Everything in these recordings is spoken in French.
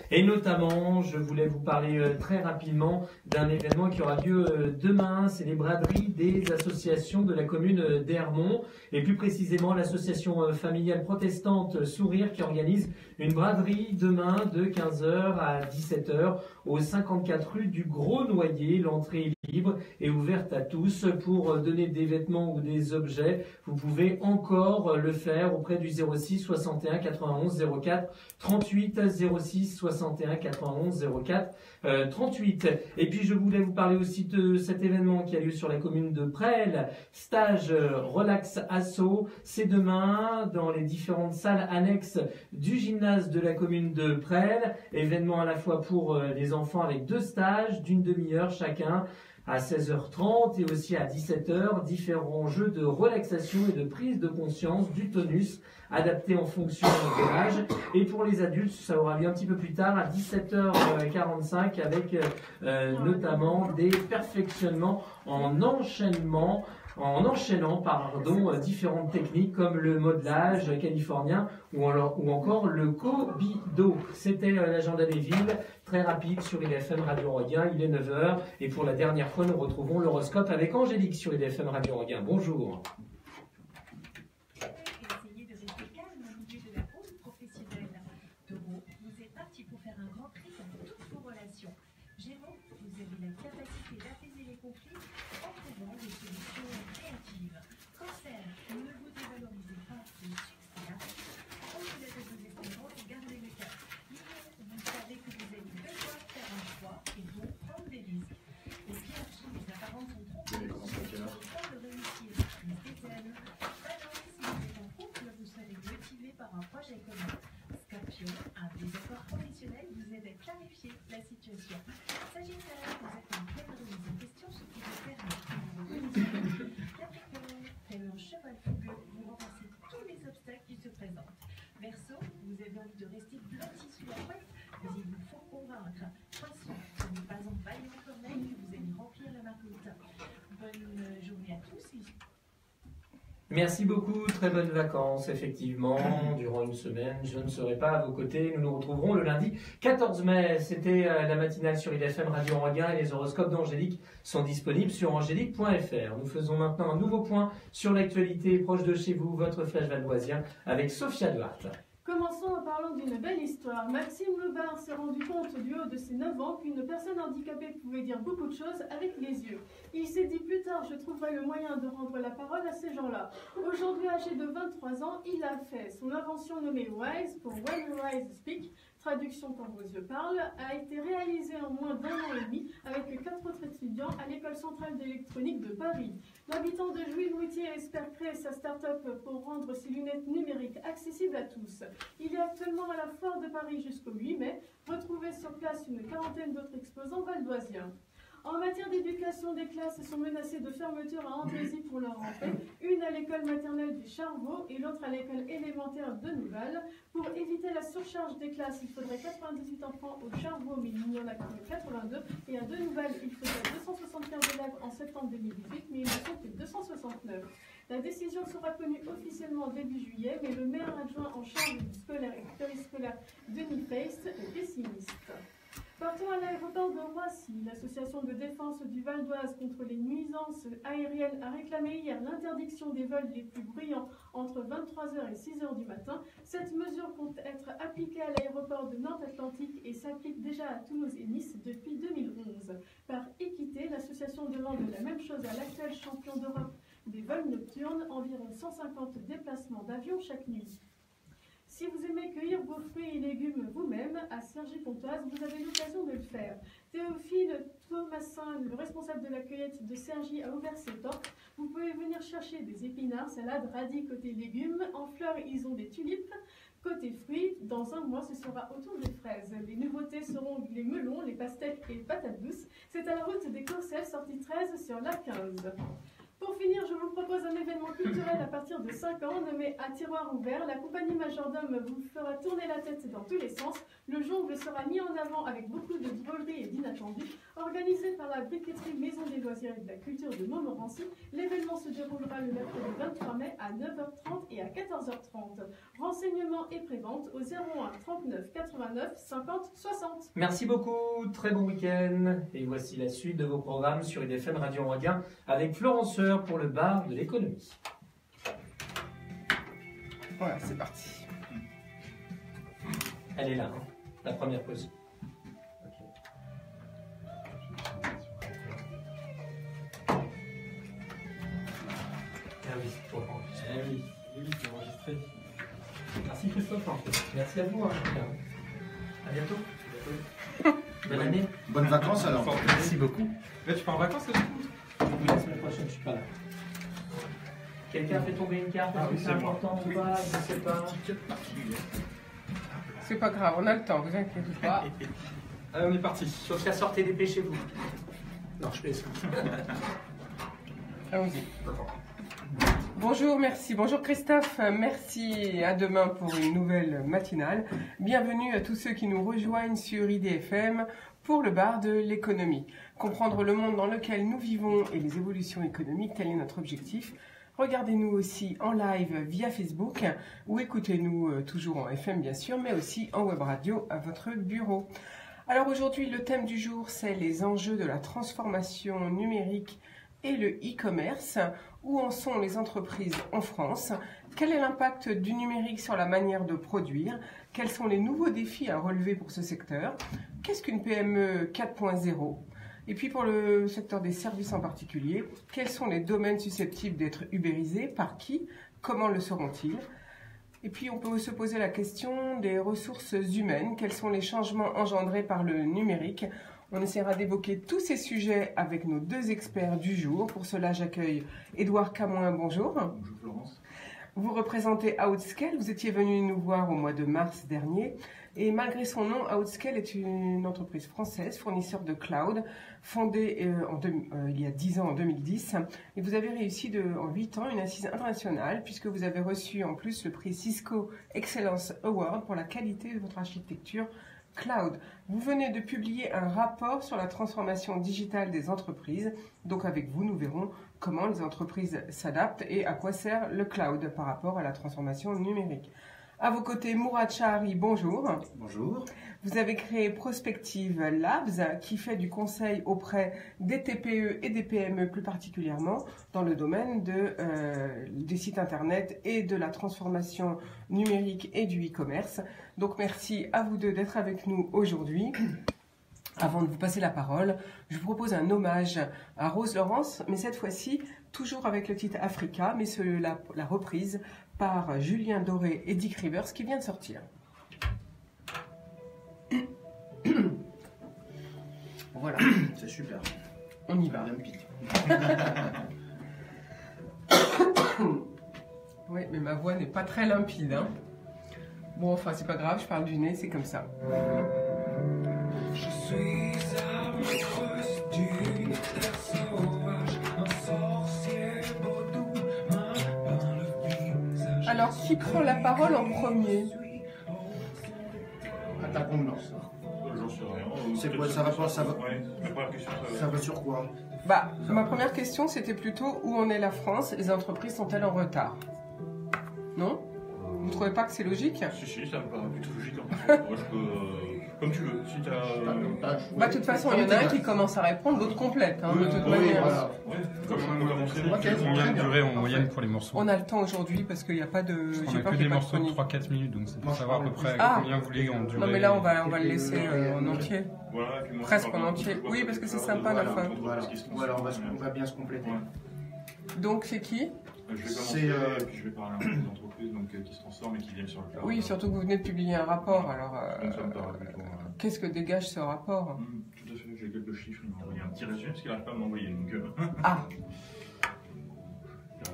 Et notamment, je voulais vous parler très rapidement d'un événement qui aura lieu demain. C'est les braderies des associations de la commune d'Hermont et plus précisément l'association familiale protestante Sourire qui organise une braderie demain de 15h à 17h au 54 rue du Gros Noyer. L'entrée est libre et ouverte à tous. Pour donner des vêtements ou des objets, vous pouvez encore le faire auprès du 06 61 91 04 38 06 61 91 04 38. Et puis je voulais vous parler aussi de cet événement qui a lieu sur la commune de Presles, stage Relax Asso. C'est demain dans les différentes salles annexes du gymnase de la commune de Presles. Événement à la fois pour les enfants avec 2 stages d'une demi-heure chacun à 16h30 et aussi à 17h, différents jeux de relaxation et de prise de conscience du tonus adaptés en fonction de l'âge. Et pour les adultes, ça aura lieu un petit peu plus tard à 17h45 avec notamment des perfectionnements en enchaînant différentes techniques comme le modelage californien ou encore le Kobido. C'était l'agenda des villes, très rapide sur IDFM Radio Roguin. Il est 9h et pour la dernière fois, nous retrouvons l'horoscope avec Angélique sur IDFM Radio Roguin. Bonjour. Essayez de rester calme au milieu de la route professionnelle. Taureau, vous êtes parti pour faire un grand tri dans toutes vos relations. Gémeaux, vous avez la capacité d'apaiser les conflits en trouvant des solutions créatives. Cancer, ne vous dévalorisez pas le succès. Quand vous êtes vos descendants, gardez le cap. Lion, vous savez que vous allez devoir faire un choix et donc prendre des risques. Les vierges, les apparences sont trompées. Vous avez le temps de réussir. Restez zen. Balance, si vous êtes en couple, vous serez motivé par un projet commun. Scorpion, un désaccord professionnel vous aide à clarifier la situation. Sagittaire, vous êtes en pleine remise en question, ce qui vous permet de vous Capricorne, tel un cheval fougueux, vous renversez tous les obstacles qui se présentent. Verseau, vous avez envie de rester blotti sous la couette, mais il vous faut convaincre. Poisson, ce n'est pas en vaillant corneille que vous allez remplir la marmite. Bonne journée à tous. Merci beaucoup, très bonnes vacances, effectivement, durant une semaine, je ne serai pas à vos côtés, nous nous retrouverons le lundi 14 mai, c'était la matinale sur IDFM Radio Roguin et les horoscopes d'Angélique sont disponibles sur angélique.fr. Nous faisons maintenant un nouveau point sur l'actualité proche de chez vous, votre flash valdoisien, avec Sophia Duarte. Commençons en parlant d'une belle histoire. Maxime Loubard s'est rendu compte du haut de ses 9 ans qu'une personne handicapée pouvait dire beaucoup de choses avec les yeux. Il s'est dit plus tard, je trouverai le moyen de rendre la parole à ces gens-là. Aujourd'hui âgé de 23 ans, il a fait. Son invention nommée WISE, pour When Your Eyes Speak, traduction quand vos yeux parlent, a été réalisée en moins d'1 an et demi avec 4 autres étudiants à l'École centrale d'électronique de Paris. L'habitant de Jouy-le-Moutier espère créer sa start-up pour rendre ses lunettes numériques accessibles à tous. Il est actuellement à la Foire de Paris jusqu'au 8 mai. Retrouvez sur place une quarantaine d'autres exposants valdoisiens. En matière d'éducation, des classes sont menacées de fermeture à Andrézy pour leur rentrée, une à l'école maternelle du Charvaux et l'autre à l'école élémentaire de Nouval. Pour éviter la surcharge des classes, il faudrait 98 enfants au Charvaux, mais il n'y en a que 82, et à De Nouval, il faudrait 275 élèves en septembre 2018, mais il ne sont que 269. La décision sera connue officiellement début juillet, mais le maire adjoint en charge du scolaire et périscolaire, Denis Feist, est pessimiste. Partons à l'aéroport de Roissy. L'association de défense du Val d'Oise contre les nuisances aériennes a réclamé hier l'interdiction des vols les plus bruyants entre 23h et 6h du matin. Cette mesure compte être appliquée à l'aéroport de Nantes-Atlantique et s'applique déjà à Toulouse et Nice depuis 2011. Par équité, l'association demande la même chose à l'actuel champion d'Europe des vols nocturnes, environ 150 déplacements d'avion chaque nuit. Si vous aimez cueillir vos fruits et légumes vous-même, à Cergy-Pontoise, vous avez l'occasion de le faire. Théophile Thomasin, le responsable de la cueillette de Cergy, a ouvert ses portes. Vous pouvez venir chercher des épinards, salades, radis côté légumes. En fleurs, ils ont des tulipes. Côté fruits, dans un mois, ce sera autour des fraises. Les nouveautés seront les melons, les pastèques et les patates douces. C'est à la route des Courcelles, sortie 13 sur l'A15. Pour finir, je vous propose un événement culturel à partir de 5 ans, nommé À tiroir ouvert. La compagnie Majordome vous fera tourner la tête dans tous les sens. Le jour jongle sera mis en avant avec beaucoup de drôleries et d'inattendus. Organisé par la briqueterie Maison des Loisirs et de la Culture de Montmorency, l'événement se déroulera le mercredi 23 mai à 9h30 et à 14h30. Renseignements et prévente au 01 39 89 50 60. Merci beaucoup, très bon week-end. Et voici la suite de vos programmes sur IDFM Radio Enghien avec Florence Sœur pour le bar de l'économie. Voilà, c'est parti. Elle est là, hein, la première pause. Ok. Ah oui, c'est pour enregistrer. Oui, c'est enregistré. Merci Christophe. Merci à vous. Hein. À bientôt. Bonne année. Bonnes vacances alors. Merci beaucoup. Là, tu pars en vacances, là, du coup? Oui, la semaine prochaine, je suis pas là. Quelqu'un a fait tomber une carte? Est-ce que c'est important ou pas? Je ne sais pas. C'est pas grave, on a le temps, vous inquiétez pas. Allez, on est parti. Sauf qu'à sortir d'épée chez vous. Non, je plaisante. Allons-y. Bonjour, merci. Bonjour Christophe, merci. À demain pour une nouvelle matinale. Bienvenue à tous ceux qui nous rejoignent sur IDFM pour le bar de l'économie. Comprendre le monde dans lequel nous vivons et les évolutions économiques, tel est notre objectif. Regardez-nous aussi en live via Facebook ou écoutez-nous toujours en FM bien sûr, mais aussi en web radio à votre bureau. Alors aujourd'hui, le thème du jour, c'est les enjeux de la transformation numérique et le e-commerce. Où en sont les entreprises en France? Quel est l'impact du numérique sur la manière de produire? Quels sont les nouveaux défis à relever pour ce secteur? Qu'est-ce qu'une PME 4.0? Et puis pour le secteur des services en particulier, quels sont les domaines susceptibles d'être ubérisés? Par qui? Comment le seront-ils? Et puis on peut se poser la question des ressources humaines. Quels sont les changements engendrés par le numérique? On essaiera d'évoquer tous ces sujets avec nos deux experts du jour. Pour cela, j'accueille Édouard Camoin. Bonjour. Bonjour Florence. Vous représentez Outscale. Vous étiez venu nous voir au mois de mars dernier. Et malgré son nom, Outscale est une entreprise française, fournisseur de cloud, fondée il y a 10 ans, en 2010. Et vous avez réussi en 8 ans une assise internationale, puisque vous avez reçu en plus le prix Cisco Excellence Award pour la qualité de votre architecture cloud. Vous venez de publier un rapport sur la transformation digitale des entreprises. Donc avec vous, nous verrons comment les entreprises s'adaptent et à quoi sert le cloud par rapport à la transformation numérique. À vos côtés, Mourad Chahari, bonjour. Bonjour. Vous avez créé Prospective Labs qui fait du conseil auprès des TPE et des PME plus particulièrement dans le domaine des sites internet et de la transformation numérique et du e-commerce. Donc merci à vous deux d'être avec nous aujourd'hui. Avant de vous passer la parole, je vous propose un hommage à Rose Laurence, mais cette fois-ci toujours avec le titre Africa, mais la reprise par Julien Doré et Dick Rivers qui vient de sortir. Voilà. C'est super. On y va. Limpide. Oui, mais ma voix n'est pas très limpide. Hein. Bon, enfin, c'est pas grave, je parle du nez, c'est comme ça. Je suis amoureuse d'une terre sauvage, un sorcier vaudou m'a peint le visage. Alors, qui prend la parole en premier? À ta convenance. J'en sais rien. C'est quoi, ça va pas, ça va. Ouais, la première question, Ça va sur quoi? Bah, ma première question, c'était plutôt où en est la France? Les entreprises sont-elles en retard? Non? Vous ne trouvez pas que c'est logique? Si, ça me paraît plutôt logique en fait. Moi, je peux. Comme tu veux. Si t'as. Bah, de toute façon, il y en a un qui commence à répondre, l'autre complète, hein, de toute Oui, manière. voilà. Ouais, comme on a commencé. Combien de durée en moyenne pour les morceaux? On a le temps aujourd'hui parce qu'il n'y a pas de. On j'ai a peur que qu'il y des ait pas de morceaux de chronique. 3-4 minutes, donc c'est pour Moi, savoir à je peu près Ah. combien vous voulez en durée. Non, mais là, on va le laisser en entier. Voilà, et puis moi, Presque je parle en un petit entier. peu, Oui, parce que c'est sympa, à la fin. Voilà, on va bien se compléter. Donc, c'est qui? Je vais commencer, et puis je vais parler un peu des entreprises donc, qui se transforment et qui viennent sur le cloud. Oui, surtout que vous venez de publier un rapport. Alors, Donc ça me paraît plutôt. qu'est-ce que dégage ce rapport? Tout à fait, j'ai quelques chiffres, il m'a envoyé un petit résumé parce qu'il n'arrive pas à m'envoyer. Donc, Ah,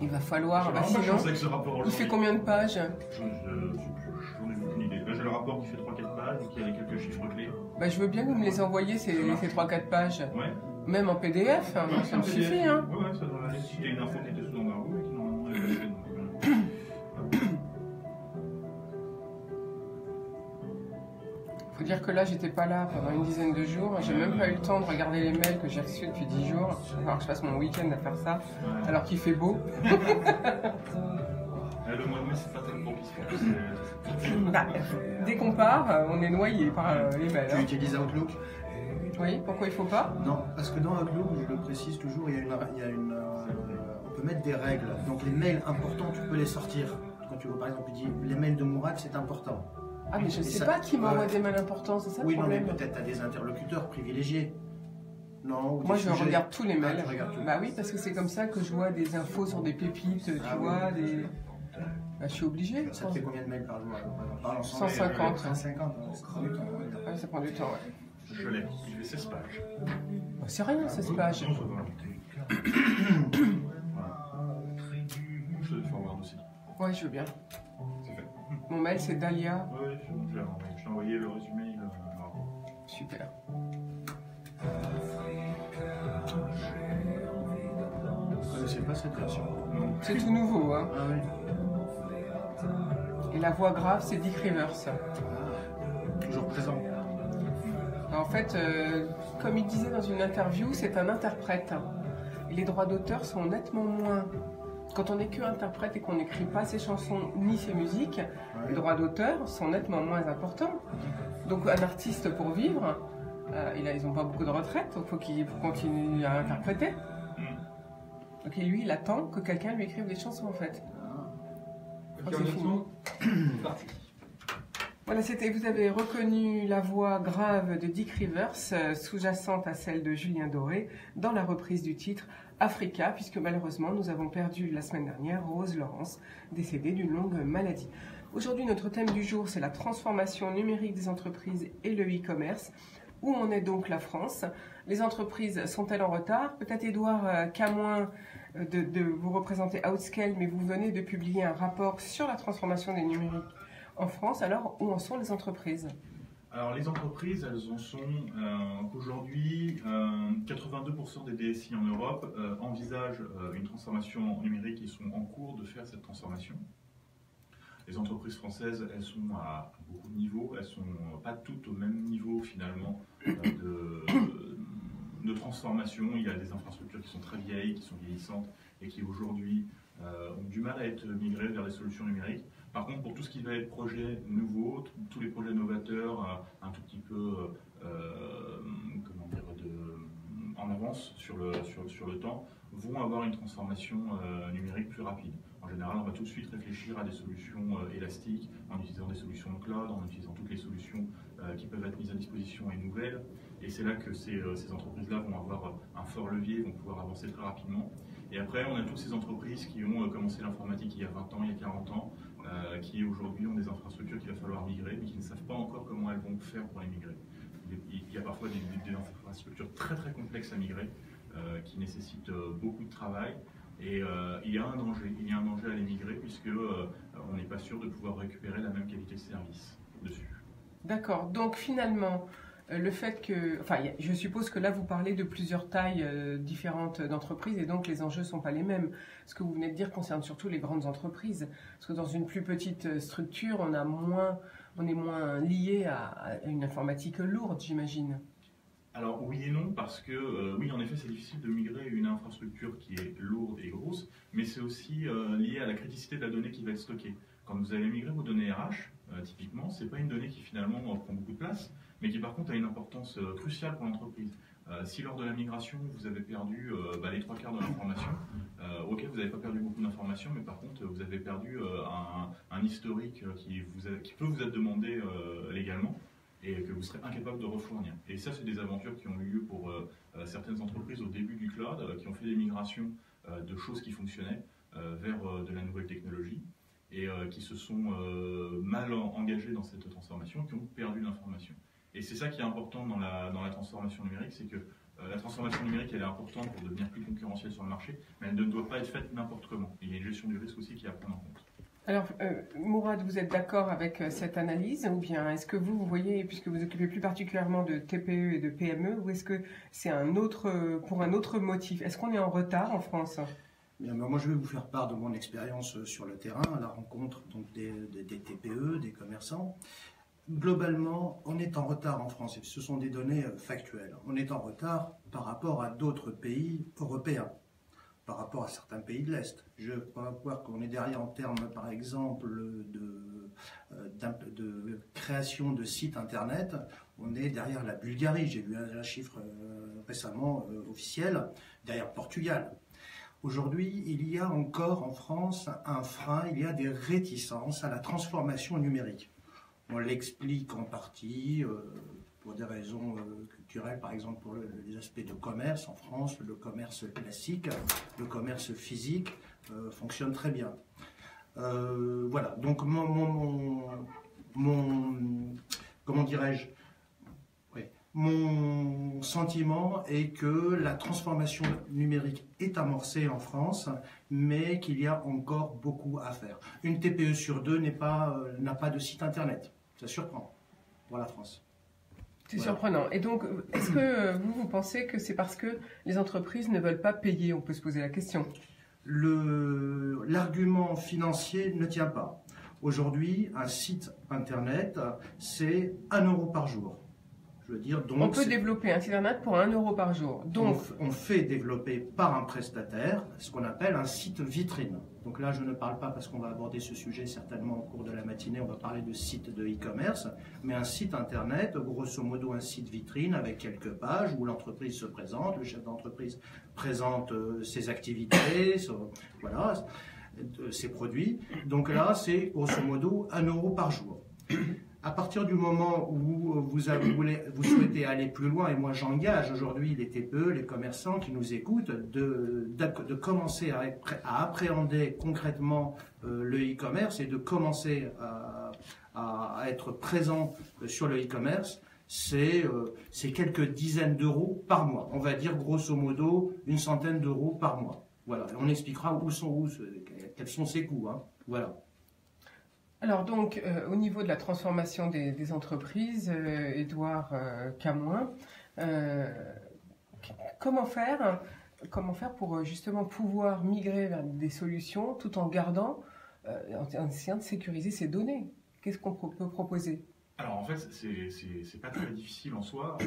il va falloir. Bah, je sinon, avec ce rapport il aujourd'hui. fait combien de pages? J'en ai aucune idée. Là, j'ai le rapport qui fait 3-4 pages, donc il y a quelques chiffres clés. Bah, je veux bien que vous me les envoyiez, ces 3-4 pages. Ouais. Même en PDF, hein, Ouais, ça me c'est un suffit. PDF. Hein. Ouais, ça devrait aller. Si t'as une info qui était sous l'embargo, mais qui normalement est passée. dire que là, j'étais pas là pendant une dizaine de jours. J'ai même pas eu le temps de regarder les mails que j'ai reçus depuis 10 jours. Il va falloir que je passe mon week-end à faire ça, alors qu'il fait beau. Le mois de mai, c'est pas très propice pour nous. Bah, dès qu'on part, on est noyé par les mails. Tu Hein. utilises Outlook? Oui, pourquoi il faut pas? Non, parce que dans Outlook, je le précise toujours, on peut mettre des règles. Donc les mails importants, tu peux les sortir. Quand tu veux, par exemple, tu dis les mails de Mourad, c'est important. Ah, mais je Et sais ça- pas qui m'envoie ouais. des mails importants, c'est ça le Oui, non, mais problème? peut-être tu as des interlocuteurs privilégiés. Non, ou des Moi, je sujets. regarde tous les Ah, mails. tu regardes tout. Bah oui, parce que c'est comme ça que je vois des infos sur des pépites, tu Ah vois, oui. des... Bah, je suis obligée. Ça te fait combien de mails par jour? On parle ensemble. 150. 150, ça prend du temps. Ouais. Ouais, ça prend du temps, ouais. Je l'ai, je vais 16 pages. Bah, c'est rien, 16 pages. Non, ça va. Voilà. Je te le forward aussi. Ouais, je veux bien. C'est fait. Mon mail, c'est Dalia. Oui, je t'ai envoyé le résumé. Super. Je ne connaissais pas cette version. C'est tout nouveau, hein. Ah oui. Et la voix grave, c'est Dick Rivers. Toujours présent. En fait, comme il disait dans une interview, c'est un interprète. Et les droits d'auteur sont nettement moins. Quand on n'est que interprète et qu'on n'écrit pas ses chansons ni ses musiques, les droits d'auteur sont nettement moins importants. Donc un artiste pour vivre, ils n'ont pas beaucoup de retraite, donc il faut qu'il continue à interpréter. Donc lui, il attend que quelqu'un lui écrive des chansons en fait. Ok, c'est honnêtement, parti. Voilà, vous avez reconnu la voix grave de Dick Rivers, sous-jacente à celle de Julien Doré, dans la reprise du titre Africa, puisque malheureusement nous avons perdu la semaine dernière Rose Laurence, décédée d'une longue maladie. Aujourd'hui, notre thème du jour, c'est la transformation numérique des entreprises et le e-commerce. Où en est donc la France? Les entreprises sont-elles en retard? Peut-être Édouard, qu'à moins de vous représenter Outscale, mais vous venez de publier un rapport sur la transformation des numériques en France. Alors, où en sont les entreprises? Alors les entreprises, elles en sont qu'aujourd'hui, 82% des DSI en Europe envisagent une transformation numérique et sont en cours de faire cette transformation. Les entreprises françaises, elles sont à beaucoup de niveaux, elles sont pas toutes au même niveau finalement de transformation. Il y a des infrastructures qui sont très vieilles, qui sont vieillissantes et qui aujourd'hui ont du mal à être migrées vers les solutions numériques. Par contre, pour tout ce qui va être projet nouveau, tous les projets novateurs, un tout petit peu en avance sur le temps, vont avoir une transformation numérique plus rapide. En général, on va tout de suite réfléchir à des solutions élastiques, en utilisant des solutions de cloud, en utilisant toutes les solutions qui peuvent être mises à disposition et nouvelles. Et c'est là que ces entreprises-là vont avoir un fort levier, vont pouvoir avancer très rapidement. Et après, on a toutes ces entreprises qui ont commencé l'informatique il y a 20 ans, il y a 40 ans, qui aujourd'hui ont des infrastructures qu'il va falloir migrer, mais qui ne savent pas encore comment elles vont faire pour les migrer. Il y a parfois des infrastructures très très complexes à migrer, qui nécessitent beaucoup de travail. Et il y a un danger à les migrer, puisque on n'est pas sûr de pouvoir récupérer la même qualité de service dessus. D'accord, donc finalement, le fait que... Enfin, je suppose que là, vous parlez de plusieurs tailles différentes d'entreprises et donc les enjeux ne sont pas les mêmes. Ce que vous venez de dire concerne surtout les grandes entreprises. Parce que dans une plus petite structure, on est moins lié à une informatique lourde, j'imagine. Alors oui et non, parce que oui, en effet, c'est difficile de migrer une infrastructure qui est lourde et grosse, mais c'est aussi lié à la criticité de la donnée qui va être stockée. Quand vous allez migrer vos données RH, typiquement, c'est pas une donnée qui finalement prend beaucoup de place, mais qui par contre a une importance cruciale pour l'entreprise. Si lors de la migration, vous avez perdu les 3/4 de l'information, ok, vous n'avez pas perdu beaucoup d'informations, mais par contre, vous avez perdu un historique qui peut vous être demandé légalement, et que vous serez incapable de refournir. Et ça, c'est des aventures qui ont eu lieu pour certaines entreprises au début du cloud, qui ont fait des migrations de choses qui fonctionnaient vers de la nouvelle technologie, et qui se sont mal engagés dans cette transformation, qui ont perdu l'information. Et c'est ça qui est important dans la transformation numérique, c'est que la transformation numérique, elle est importante pour devenir plus concurrentielle sur le marché, mais elle ne doit pas être faite n'importe comment. Il y a une gestion du risque aussi qui est à prendre en compte. Alors, Mourad, vous êtes d'accord avec cette analyse, ou bien est-ce que vous voyez, puisque vous occupez plus particulièrement de TPE et de PME, ou est-ce que c'est pour un autre motif? Est-ce qu'on est en retard en France? Bien, moi, je vais vous faire part de mon expérience sur le terrain, à la rencontre donc, des TPE, des commerçants. Globalement, on est en retard en France, et ce sont des données factuelles. On est en retard par rapport à d'autres pays européens, par rapport à certains pays de l'Est. Je crois voir qu'on est derrière en termes, par exemple, de création de sites Internet. On est derrière la Bulgarie, j'ai vu un chiffre récemment officiel, derrière Portugal. Aujourd'hui, il y a encore en France un frein, il y a des réticences à la transformation numérique. On l'explique en partie pour des raisons culturelles, par exemple pour les aspects de commerce. En France, le commerce classique, le commerce physique fonctionne très bien. Voilà, donc comment dirais-je, mon sentiment est que la transformation numérique est amorcée en France, mais qu'il y a encore beaucoup à faire. Une TPE sur deux n'a pas de site internet. Ça surprend pour la France. C'est surprenant. Et donc, est-ce que vous pensez que c'est parce que les entreprises ne veulent pas payer? On peut se poser la question. L'argument financier ne tient pas. Aujourd'hui, un site internet, c'est 1 € par jour. Je veux dire, donc, on peut développer un site internet pour 1 € par jour. Donc, on fait développer par un prestataire ce qu'on appelle un site vitrine. Donc là, je ne parle pas, parce qu'on va aborder ce sujet certainement au cours de la matinée, on va parler de site de e-commerce, mais un site internet, grosso modo un site vitrine avec quelques pages où l'entreprise se présente, le chef d'entreprise présente ses activités, voilà, ses produits. Donc là, c'est grosso modo 1 € par jour. À partir du moment où vous souhaitez aller plus loin, et moi j'engage aujourd'hui les TPE, les commerçants qui nous écoutent, de commencer à appréhender concrètement le e-commerce et de commencer à être présent sur le e-commerce, c'est quelques dizaines d'euros par mois. On va dire grosso modo une centaine d'euros par mois. Voilà, on expliquera quels sont ces coûts. Hein. Voilà. Alors donc, au niveau de la transformation des entreprises, Édouard Camoin, comment faire pour justement pouvoir migrer vers des solutions tout en gardant, en essayant de sécuriser ces données? Qu'est-ce qu'on peut proposer? Alors en fait, c'est pas très difficile en soi.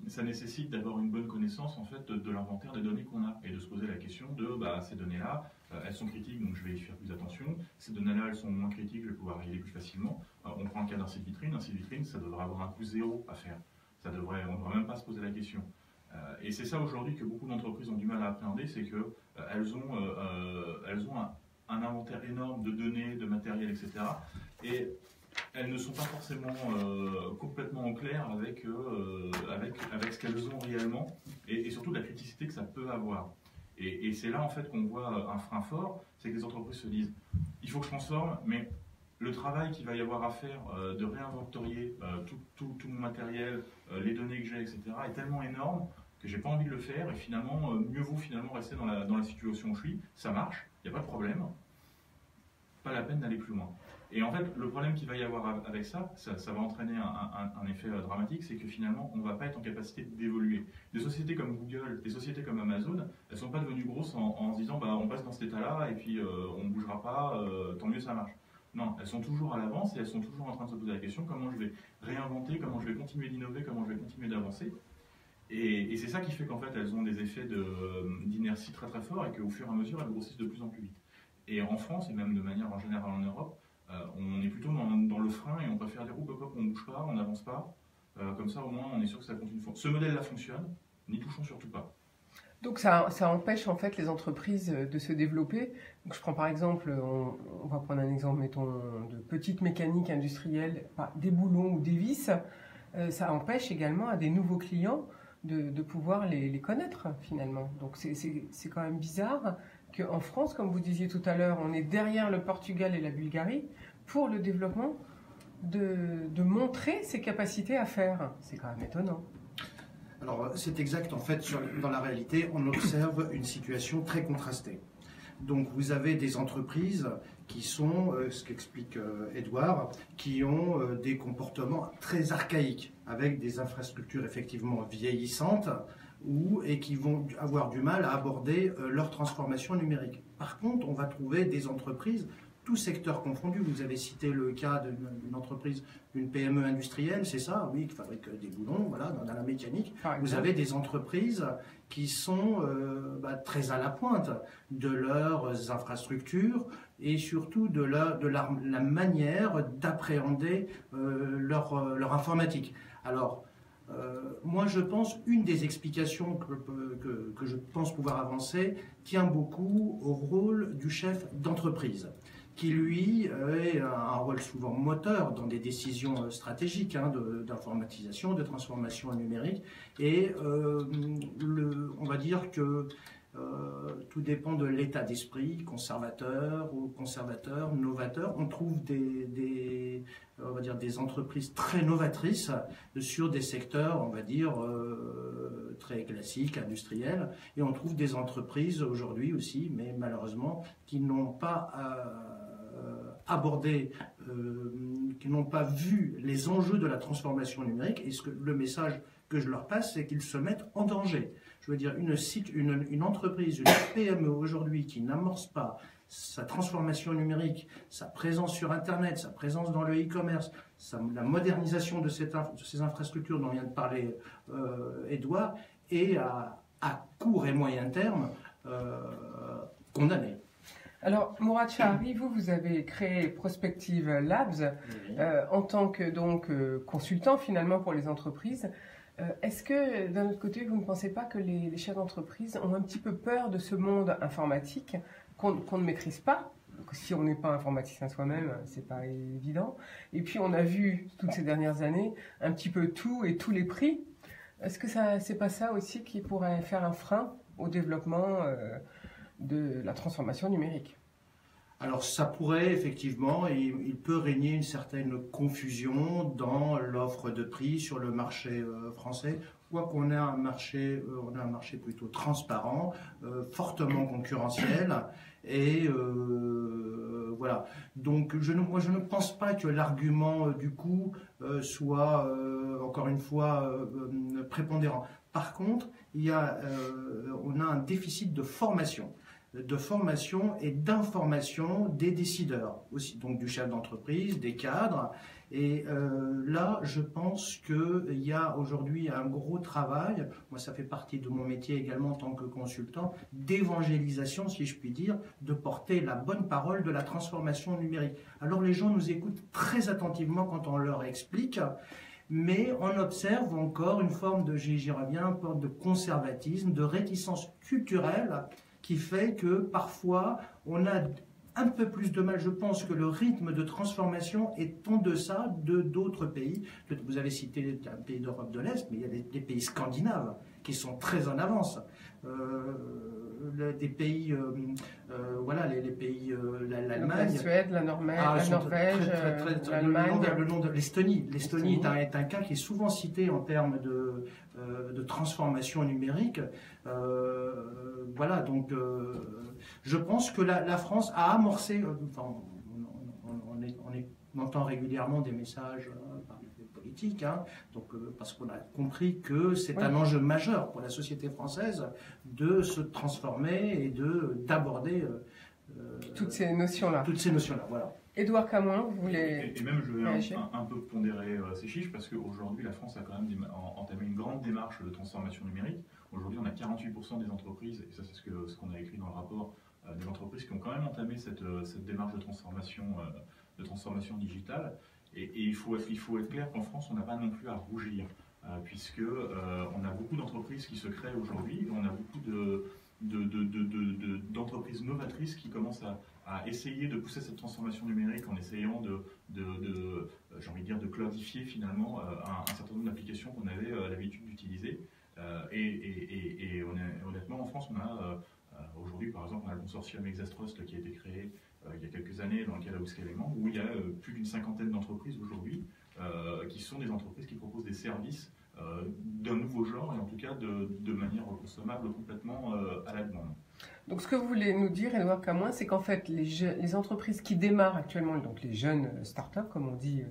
Ça nécessite d'avoir une bonne connaissance en fait de l'inventaire des données qu'on a et de se poser la question de ces données-là, elles sont critiques, donc je vais y faire plus attention. Ces données-là, elles sont moins critiques, je vais pouvoir y aller plus facilement. On prend le cas d'un site vitrine. Un site vitrine, ça devrait avoir un coût zéro à faire. On ne devrait même pas se poser la question. Et c'est ça aujourd'hui que beaucoup d'entreprises ont du mal à appréhender, c'est que elles ont un inventaire énorme de données, de matériel, etc. Et elles ne sont pas forcément complètement en clair avec ce qu'elles ont réellement et surtout la criticité que ça peut avoir. Et c'est là en fait qu'on voit un frein fort, c'est que les entreprises se disent il faut que je transforme, mais le travail qu'il va y avoir à faire de réinventorier tout mon matériel, les données que j'ai, etc. est tellement énorme que j'ai pas envie de le faire et finalement mieux vaut finalement rester dans la situation où je suis, ça marche, il n'y a pas de problème, pas la peine d'aller plus loin. Et en fait, le problème qu'il va y avoir avec ça va entraîner un effet dramatique, c'est que finalement, on ne va pas être en capacité d'évoluer. Des sociétés comme Google, des sociétés comme Amazon, elles ne sont pas devenues grosses en se disant on passe dans cet état-là et puis on ne bougera pas, tant mieux ça marche. Non, elles sont toujours à l'avance et elles sont toujours en train de se poser la question comment je vais réinventer, comment je vais continuer d'innover, comment je vais continuer d'avancer. Et c'est ça qui fait qu'en fait, elles ont des effets d'inertie très très forts et qu'au fur et à mesure, elles grossissent de plus en plus vite. Et en France, et même de manière en général en Europe, on est plutôt dans le frein et on préfère dire hop, on ne bouge pas, on n'avance pas. Comme ça, au moins, on est sûr que ça continue. Ce modèle-là fonctionne, n'y touchons surtout pas. Donc ça empêche en fait les entreprises de se développer. Donc je prends par exemple, on va prendre un exemple, mettons, de petite mécanique industrielle, des boulons ou des vis. Ça empêche également à des nouveaux clients de pouvoir les connaître finalement. Donc c'est quand même bizarre qu'en France, comme vous disiez tout à l'heure, on est derrière le Portugal et la Bulgarie pour le développement de montrer ses capacités à faire. C'est quand même étonnant. Alors c'est exact, en fait, dans la réalité, on observe une situation très contrastée. Donc vous avez des entreprises qui sont, ce qu'explique Édouard, qui ont des comportements très archaïques, avec des infrastructures effectivement vieillissantes, et qui vont avoir du mal à aborder leur transformation numérique. Par contre, on va trouver des entreprises tous secteurs confondus. Vous avez cité le cas d'une entreprise, une PME industrielle, c'est ça, oui, qui fabrique des boulons, voilà, dans la mécanique. Vous avez des entreprises qui sont très à la pointe de leurs infrastructures et surtout de la manière d'appréhender leur informatique. Alors, moi, je pense une des explications que je pense pouvoir avancer tient beaucoup au rôle du chef d'entreprise, qui lui est un rôle souvent moteur dans des décisions stratégiques d'informatisation, de transformation numérique. Et on va dire que tout dépend de l'état d'esprit, conservateur ou conservateur, novateur. On trouve on va dire des entreprises très novatrices sur des secteurs, on va dire, très classiques, industriels. Et on trouve des entreprises aujourd'hui aussi, mais malheureusement, qui n'ont pas abordé, qui n'ont pas vu les enjeux de la transformation numérique. Et le message que je leur passe, c'est qu'ils se mettent en danger. Je veux dire, une entreprise, une PME aujourd'hui qui n'amorce pas sa transformation numérique, sa présence sur Internet, sa présence dans le e-commerce, la modernisation de ces infrastructures dont vient de parler Edouard, est à court et moyen terme condamnée. Alors, Mourad Chahari, vous avez créé Prospective Labs en tant que consultant finalement pour les entreprises. Est-ce que, d'un autre côté, vous ne pensez pas que les chefs d'entreprise ont un petit peu peur de ce monde informatique qu'on ne maîtrise pas? Si on n'est pas informaticien soi-même, c'est pas évident. Et puis, on a vu toutes ces dernières années un petit peu tout et tous les prix. Est-ce que c'est pas ça aussi qui pourrait faire un frein au développement de la transformation numérique? Alors ça pourrait effectivement, il peut régner une certaine confusion dans l'offre de prix sur le marché français, quoi qu'on ait un marché plutôt transparent, fortement concurrentiel, et voilà. Donc moi je ne pense pas que l'argument du coût soit encore une fois prépondérant. Par contre, on a un déficit de formation et d'information des décideurs, aussi, donc du chef d'entreprise, des cadres. Et là, je pense qu'il y a aujourd'hui un gros travail, moi ça fait partie de mon métier également en tant que consultant, d'évangélisation, si je puis dire, de porter la bonne parole de la transformation numérique. Alors les gens nous écoutent très attentivement quand on leur explique, mais on observe encore une forme j'y reviens, une forme de conservatisme, de réticence culturelle, qui fait que parfois on a un peu plus de mal. Je pense que le rythme de transformation est en deçà d'autres pays. Vous avez cité un pays d'Europe de l'Est, mais il y a des pays scandinaves qui sont très en avance. Des pays, les pays, l'Allemagne, la Suède, la Norvège, l'Allemagne. Le nom de l'Estonie. L'Estonie est un cas qui est souvent cité en termes de transformation numérique. Voilà, donc je pense que la France a amorcé. On entend régulièrement des messages politiques, parce qu'on a compris que c'est un enjeu majeur pour la société française de se transformer et d'aborder toutes ces notions-là. Voilà. Édouard Camoin, vous voulez... Et même, je vais un peu pondérer ces chiffres, parce qu'aujourd'hui, la France a quand même entamé une grande démarche de transformation numérique. Aujourd'hui, on a 48% des entreprises, et ça c'est ce qu'on a écrit dans le rapport, des entreprises qui ont quand même entamé cette démarche de transformation digitale. Et il faut être clair qu'en France, on n'a pas non plus à rougir, puisque on a beaucoup d'entreprises qui se créent aujourd'hui, et on a beaucoup d'entreprises novatrices qui commencent à essayer de pousser cette transformation numérique en essayant j'ai envie de dire, de cloudifier finalement un certain nombre d'applications qu'on avait l'habitude d'utiliser. Et honnêtement, en France, on a aujourd'hui, par exemple, on a le consortium Exastrust qui a été créé il y a quelques années dans le cadre d'Ouscalément, où il y a plus d'une cinquantaine d'entreprises aujourd'hui qui sont des entreprises qui proposent des services d'un nouveau genre, et en tout cas de manière consommable complètement à la demande. Donc ce que vous voulez nous dire, Édouard Camoin, c'est qu'en fait les entreprises qui démarrent actuellement, donc les jeunes startups comme on dit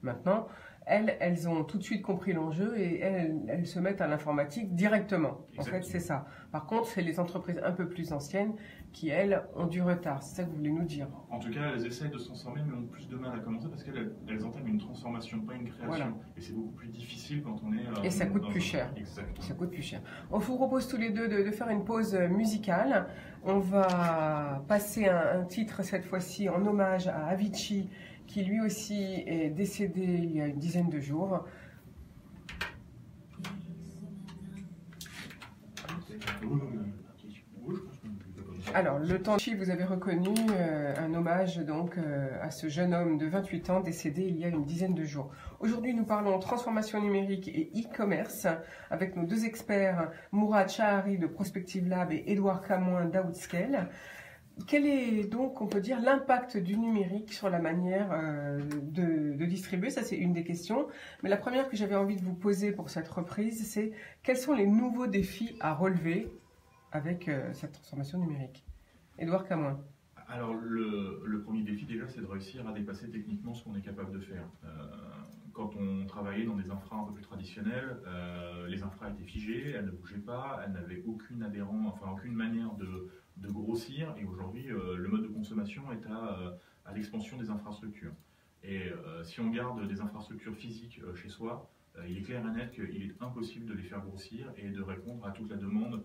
maintenant, elles ont tout de suite compris l'enjeu et elles se mettent à l'informatique directement. Exactement. En fait, c'est ça. Par contre, c'est les entreprises un peu plus anciennes qui, elles, ont du retard. C'est ça que vous voulez nous dire. En tout cas, elles essayent de se transformer, mais ont plus de mal à commencer parce qu'elles entament une transformation, pas une création. Voilà. Et c'est beaucoup plus difficile quand on est... Et ça coûte plus cher. Exactement. Ça coûte plus cher. On vous propose tous les deux de faire une pause musicale. On va passer un titre cette fois-ci en hommage à Avicii, qui lui aussi est décédé il y a une dizaine de jours. Alors, le temps de vous avez reconnu un hommage donc à ce jeune homme de 28 ans décédé il y a une dizaine de jours. Aujourd'hui, nous parlons transformation numérique et e-commerce avec nos deux experts, Mourad Chahari de Prospective Lab et Édouard Camoin d'Outscale. Quel est donc, on peut dire, l'impact du numérique sur la manière de distribuer? Ça, c'est une des questions. Mais la première que j'avais envie de vous poser pour cette reprise, c'est quels sont les nouveaux défis à relever avec cette transformation numérique? Édouard Camoin. Alors, le premier défi, déjà, c'est de réussir à dépasser techniquement ce qu'on est capable de faire. Quand on travaillait dans des infras un peu plus traditionnels, les infras étaient figées, elles ne bougeaient pas, elles n'avaient aucune manière de grossir. Et aujourd'hui, le mode de consommation est à l'expansion des infrastructures. Et si on garde des infrastructures physiques chez soi, il est clair et net qu'il est impossible de les faire grossir et de répondre à toute la demande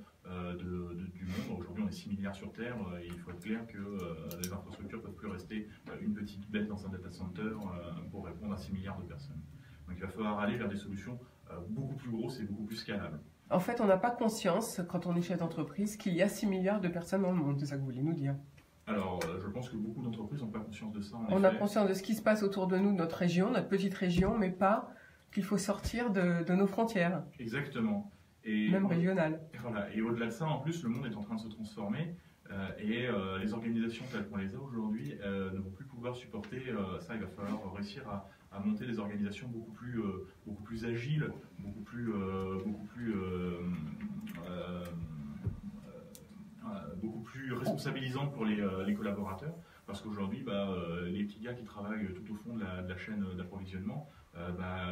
du monde. Aujourd'hui, on est 6 milliards sur Terre et il faut être clair que les infrastructures ne peuvent plus rester une petite bête dans un data center pour répondre à 6 milliards de personnes. Donc il va falloir aller vers des solutions beaucoup plus grosses et beaucoup plus scalables. En fait, on n'a pas conscience, quand on est chef d'entreprise, qu'il y a 6 milliards de personnes dans le monde. C'est ça que vous voulez nous dire? Alors, je pense que beaucoup d'entreprises n'ont pas conscience de ça. On a conscience de ce qui se passe autour de nous, de notre région, notre petite région, mais pas qu'il faut sortir de nos frontières. Exactement. Et même régionales. Voilà. Et au-delà de ça, en plus, le monde est en train de se transformer et les organisations telles qu'on les a aujourd'hui ne vont plus pouvoir supporter ça. Il va falloir réussir à monter des organisations beaucoup plus agiles, beaucoup plus responsabilisantes pour les collaborateurs. Parce qu'aujourd'hui, les petits gars qui travaillent tout au fond de la chaîne d'approvisionnement,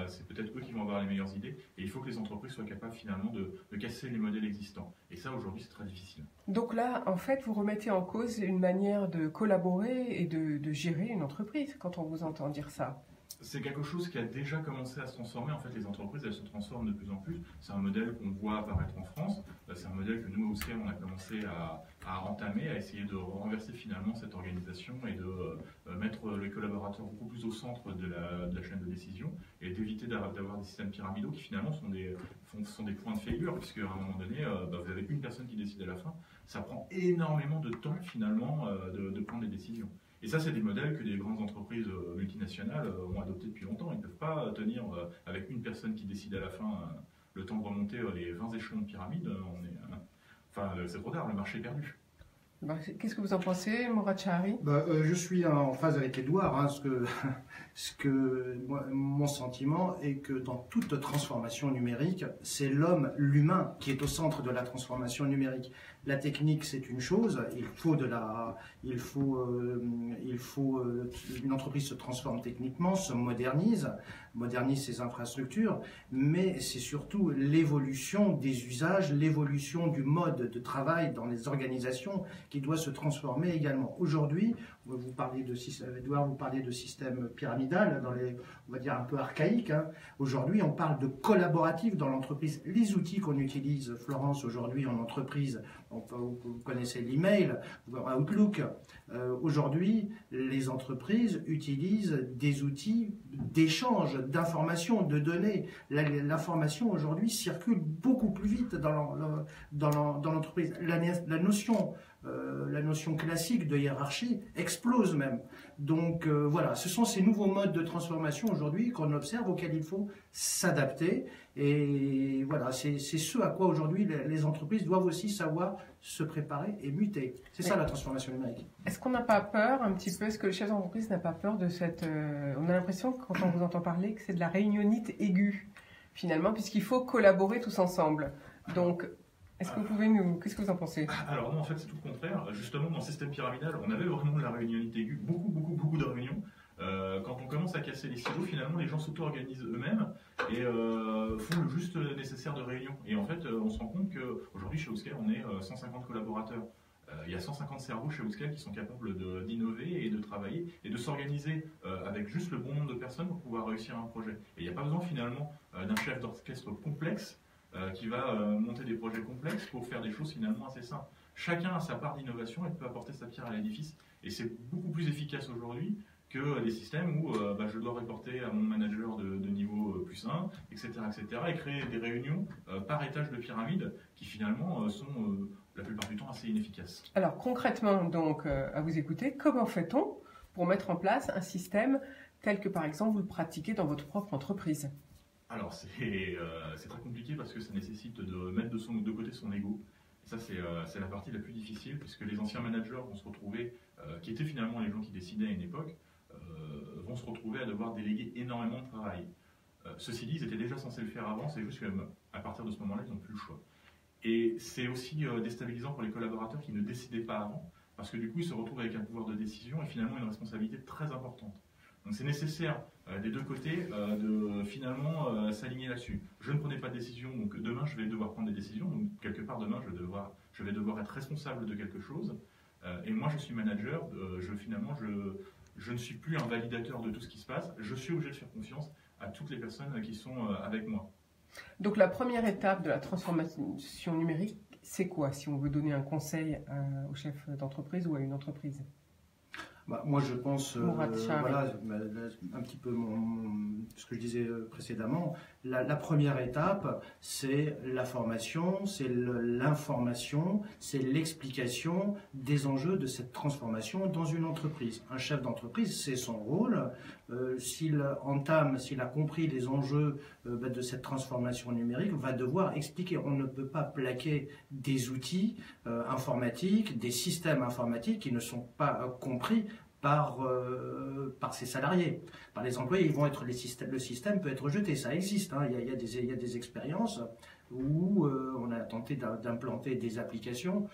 c'est peut-être eux qui vont avoir les meilleures idées. Et il faut que les entreprises soient capables finalement de casser les modèles existants. Et ça, aujourd'hui, c'est très difficile. Donc là, en fait, vous remettez en cause une manière de collaborer et de gérer une entreprise quand on vous entend dire ça. C'est quelque chose qui a déjà commencé à se transformer. En fait, les entreprises, elles se transforment de plus en plus. C'est un modèle qu'on voit apparaître en France. C'est un modèle que nous, au CERN, on a commencé à entamer, à essayer de renverser finalement cette organisation et de mettre les collaborateurs beaucoup plus au centre de la chaîne de décision et d'éviter d'avoir des systèmes pyramidaux qui finalement sont des points de failure, puisqu'à un moment donné, vous avez une personne qui décide à la fin. Ça prend énormément de temps finalement de prendre des décisions. Et ça, c'est des modèles que les grandes entreprises multinationales ont adoptés depuis longtemps. Ils ne peuvent pas tenir avec une personne qui décide à la fin le temps de remonter les 20 échelons de pyramide. C'est trop tard, le marché est perdu. Qu'est-ce que vous en pensez, Mourad Chahari? Je suis en phase avec Édouard. Mon sentiment est que dans toute transformation numérique, c'est l'humain qui est au centre de la transformation numérique. La technique, c'est une chose. Une entreprise se transforme techniquement, se modernise ses infrastructures, mais c'est surtout l'évolution des usages, l'évolution du mode de travail dans les organisations qui doit se transformer également. Aujourd'hui, Edouard, vous parliez de système pyramidal, on va dire un peu archaïque. Aujourd'hui, on parle de collaboratif dans l'entreprise. Les outils qu'on utilise, Florence, aujourd'hui en entreprise, vous connaissez l'email, Outlook. Aujourd'hui, les entreprises utilisent des outils d'échange d'informations, de données. L'information aujourd'hui circule beaucoup plus vite dans l'entreprise. La notion classique de hiérarchie explose même. Donc voilà, ce sont ces nouveaux modes de transformation aujourd'hui qu'on observe, auxquels il faut s'adapter. Et voilà, c'est ce à quoi aujourd'hui les entreprises doivent aussi savoir se préparer et muter. C'est ça la transformation numérique. Est-ce qu'on n'a pas peur un petit peu, est-ce que le chef d'entreprise n'a pas peur de cette... on a l'impression, quand on vous entend parler, que c'est de la réunionnite aiguë, finalement, puisqu'il faut collaborer tous ensemble. Donc... Est-ce que vous pouvez qu'est-ce que vous en pensez? Alors non, en fait, c'est tout le contraire. Justement, dans le système pyramidal, on avait vraiment de la réunionnité aiguë, beaucoup de réunions. Quand on commence à casser les silos, finalement, les gens s'auto-organisent eux-mêmes et font le juste nécessaire de réunion. Et en fait, on se rend compte qu'aujourd'hui, chez Outscale, on est 150 collaborateurs. Il y a 150 cerveaux chez Outscale qui sont capables d'innover et de travailler et de s'organiser avec juste le bon nombre de personnes pour pouvoir réussir un projet. Et il n'y a pas besoin finalement d'un chef d'orchestre complexe qui va monter des projets complexes pour faire des choses finalement assez simples. Chacun a sa part d'innovation et peut apporter sa pierre à l'édifice. Et c'est beaucoup plus efficace aujourd'hui que des systèmes où je dois reporter à mon manager de niveau plus 1, etc., et créer des réunions par étage de pyramide qui finalement sont la plupart du temps assez inefficaces. Alors concrètement, donc, à vous écouter, comment fait-on pour mettre en place un système tel que par exemple vous le pratiquez dans votre propre entreprise? Alors c'est très compliqué parce que ça nécessite de mettre de côté son ego. Et ça c'est la partie la plus difficile puisque les anciens managers vont se retrouver, qui étaient finalement les gens qui décidaient à une époque, vont se retrouver à devoir déléguer énormément de travail. Ceci dit, ils étaient déjà censés le faire avant, c'est juste qu'à partir de ce moment-là, ils n'ont plus le choix. Et c'est aussi déstabilisant pour les collaborateurs qui ne décidaient pas avant, parce que du coup, ils se retrouvent avec un pouvoir de décision et finalement une responsabilité très importante. Donc c'est nécessaire des deux côtés de finalement s'aligner là-dessus. Je ne prenais pas de décision, donc demain je vais devoir prendre des décisions, donc quelque part demain je vais devoir être responsable de quelque chose. Et moi je suis manager, je ne suis plus un validateur de tout ce qui se passe, je suis obligé de faire confiance à toutes les personnes qui sont avec moi. Donc la première étape de la transformation numérique, c'est quoi si on veut donner un conseil au chef d'entreprise ou à une entreprise? Moi, je pense, un petit peu ce que je disais précédemment. La première étape, c'est la formation, c'est l'information, c'est l'explication des enjeux de cette transformation dans une entreprise. Un chef d'entreprise, c'est son rôle. S'il a compris les enjeux de cette transformation numérique, va devoir expliquer. On ne peut pas plaquer des outils informatiques, des systèmes informatiques qui ne sont pas compris par ses salariés, par les employés. Le système peut être rejeté, ça existe. Hein. Il y a des expériences où on a tenté d'implanter des applications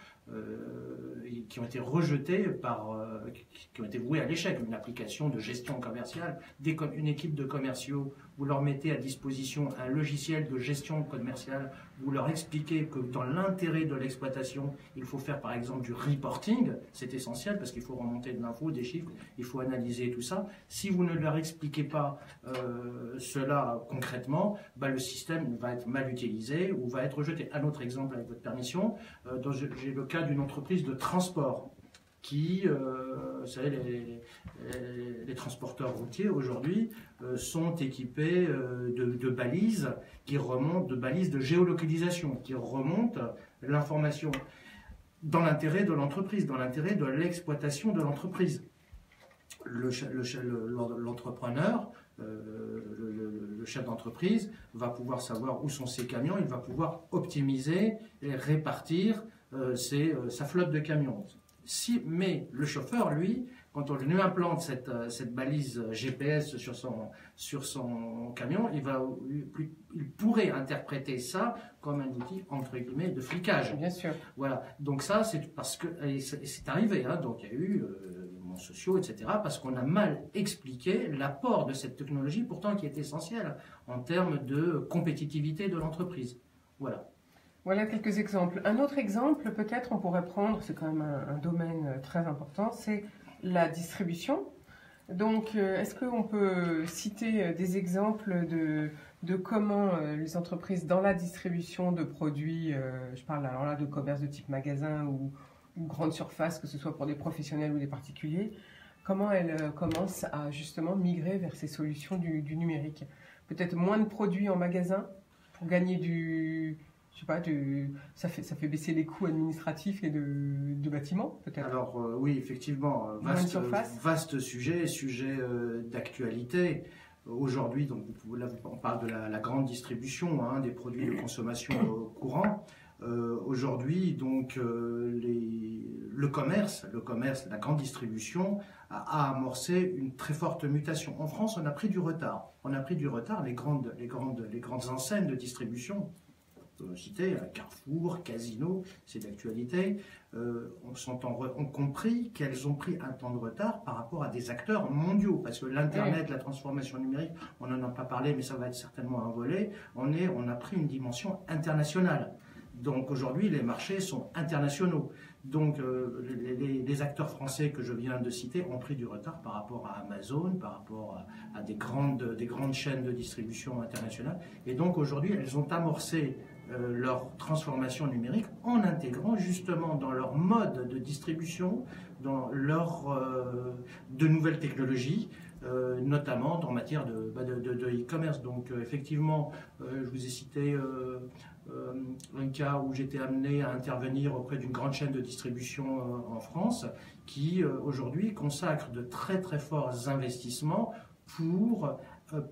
qui ont été rejetées qui ont été vouées à l'échec. Une application de gestion commerciale, une équipe de commerciaux, vous leur mettez à disposition un logiciel de gestion commerciale, vous leur expliquez que dans l'intérêt de l'exploitation, il faut faire par exemple du reporting, c'est essentiel parce qu'il faut remonter de l'info, des chiffres, il faut analyser tout ça. Si vous ne leur expliquez pas cela concrètement, le système va être mal utilisé ou va être rejeté. Un autre exemple avec votre permission, j'ai le cas d'une entreprise de transport qui, vous savez, les transporteurs routiers aujourd'hui sont équipés de balises qui remontent, de balises de géolocalisation, qui remontent l'information dans l'intérêt de l'entreprise, dans l'intérêt de l'exploitation de l'entreprise. L'entrepreneur, le chef d'entreprise va pouvoir savoir où sont ses camions, il va pouvoir optimiser et répartir sa flotte de camions. Mais le chauffeur, lui, quand on lui implante cette balise GPS sur son camion, il pourrait interpréter ça comme un outil, entre guillemets, de flicage. Bien sûr. Voilà. Donc ça, c'est parce que c'est arrivé. Hein, donc il y a eu mouvements sociaux, etc. Parce qu'on a mal expliqué l'apport de cette technologie, pourtant qui est essentielle en termes de compétitivité de l'entreprise. Voilà. Voilà quelques exemples. Un autre exemple, peut-être on pourrait prendre, c'est quand même un domaine très important, c'est la distribution. Donc, est-ce qu'on peut citer des exemples de comment les entreprises dans la distribution de produits, je parle alors là de commerce de type magasin ou grande surface, que ce soit pour des professionnels ou des particuliers, comment elles commencent à justement migrer vers ces solutions du numérique? Peut-être moins de produits en magasin pour gagner ça fait baisser les coûts administratifs et de bâtiments, peut-être. Alors oui, effectivement, vaste sujet d'actualité. Aujourd'hui, donc on parle de la grande distribution, hein, des produits de consommation courants. Aujourd'hui, donc le commerce, la grande distribution a amorcé une très forte mutation. En France, on a pris du retard. Les grandes enseignes de distribution citer, Carrefour, Casino, c'est d'actualité, ont compris qu'elles ont pris un temps de retard par rapport à des acteurs mondiaux. Parce que l'Internet, la transformation numérique, on n'en a pas parlé, mais ça va être certainement un volet, on a pris une dimension internationale. Donc aujourd'hui, les marchés sont internationaux. Donc les acteurs français que je viens de citer ont pris du retard par rapport à Amazon, par rapport à des grandes chaînes de distribution internationales. Et donc aujourd'hui, elles ont amorcé leur transformation numérique en intégrant justement dans leur mode de distribution, dans de nouvelles technologies, notamment en matière de e-commerce. Donc effectivement, je vous ai cité un cas où j'étais amené à intervenir auprès d'une grande chaîne de distribution en France qui aujourd'hui consacre de très très forts investissements pour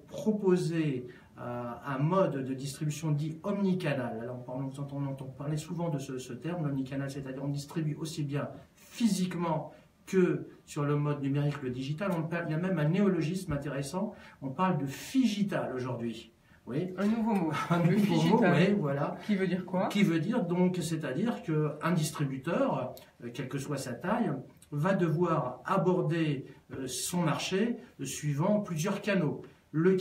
proposer un mode de distribution dit omnicanal. Alors on entend parler souvent de ce terme, omnicanal, c'est-à-dire on distribue aussi bien physiquement que sur le mode numérique, le digital. Il y a même un néologisme intéressant, on parle de phygital aujourd'hui. Oui. Un nouveau mot. Un nouveau mot, oui, voilà. Qui veut dire quoi? Qui veut dire donc, c'est-à-dire qu'un distributeur, quelle que soit sa taille, va devoir aborder son marché suivant plusieurs canaux. Le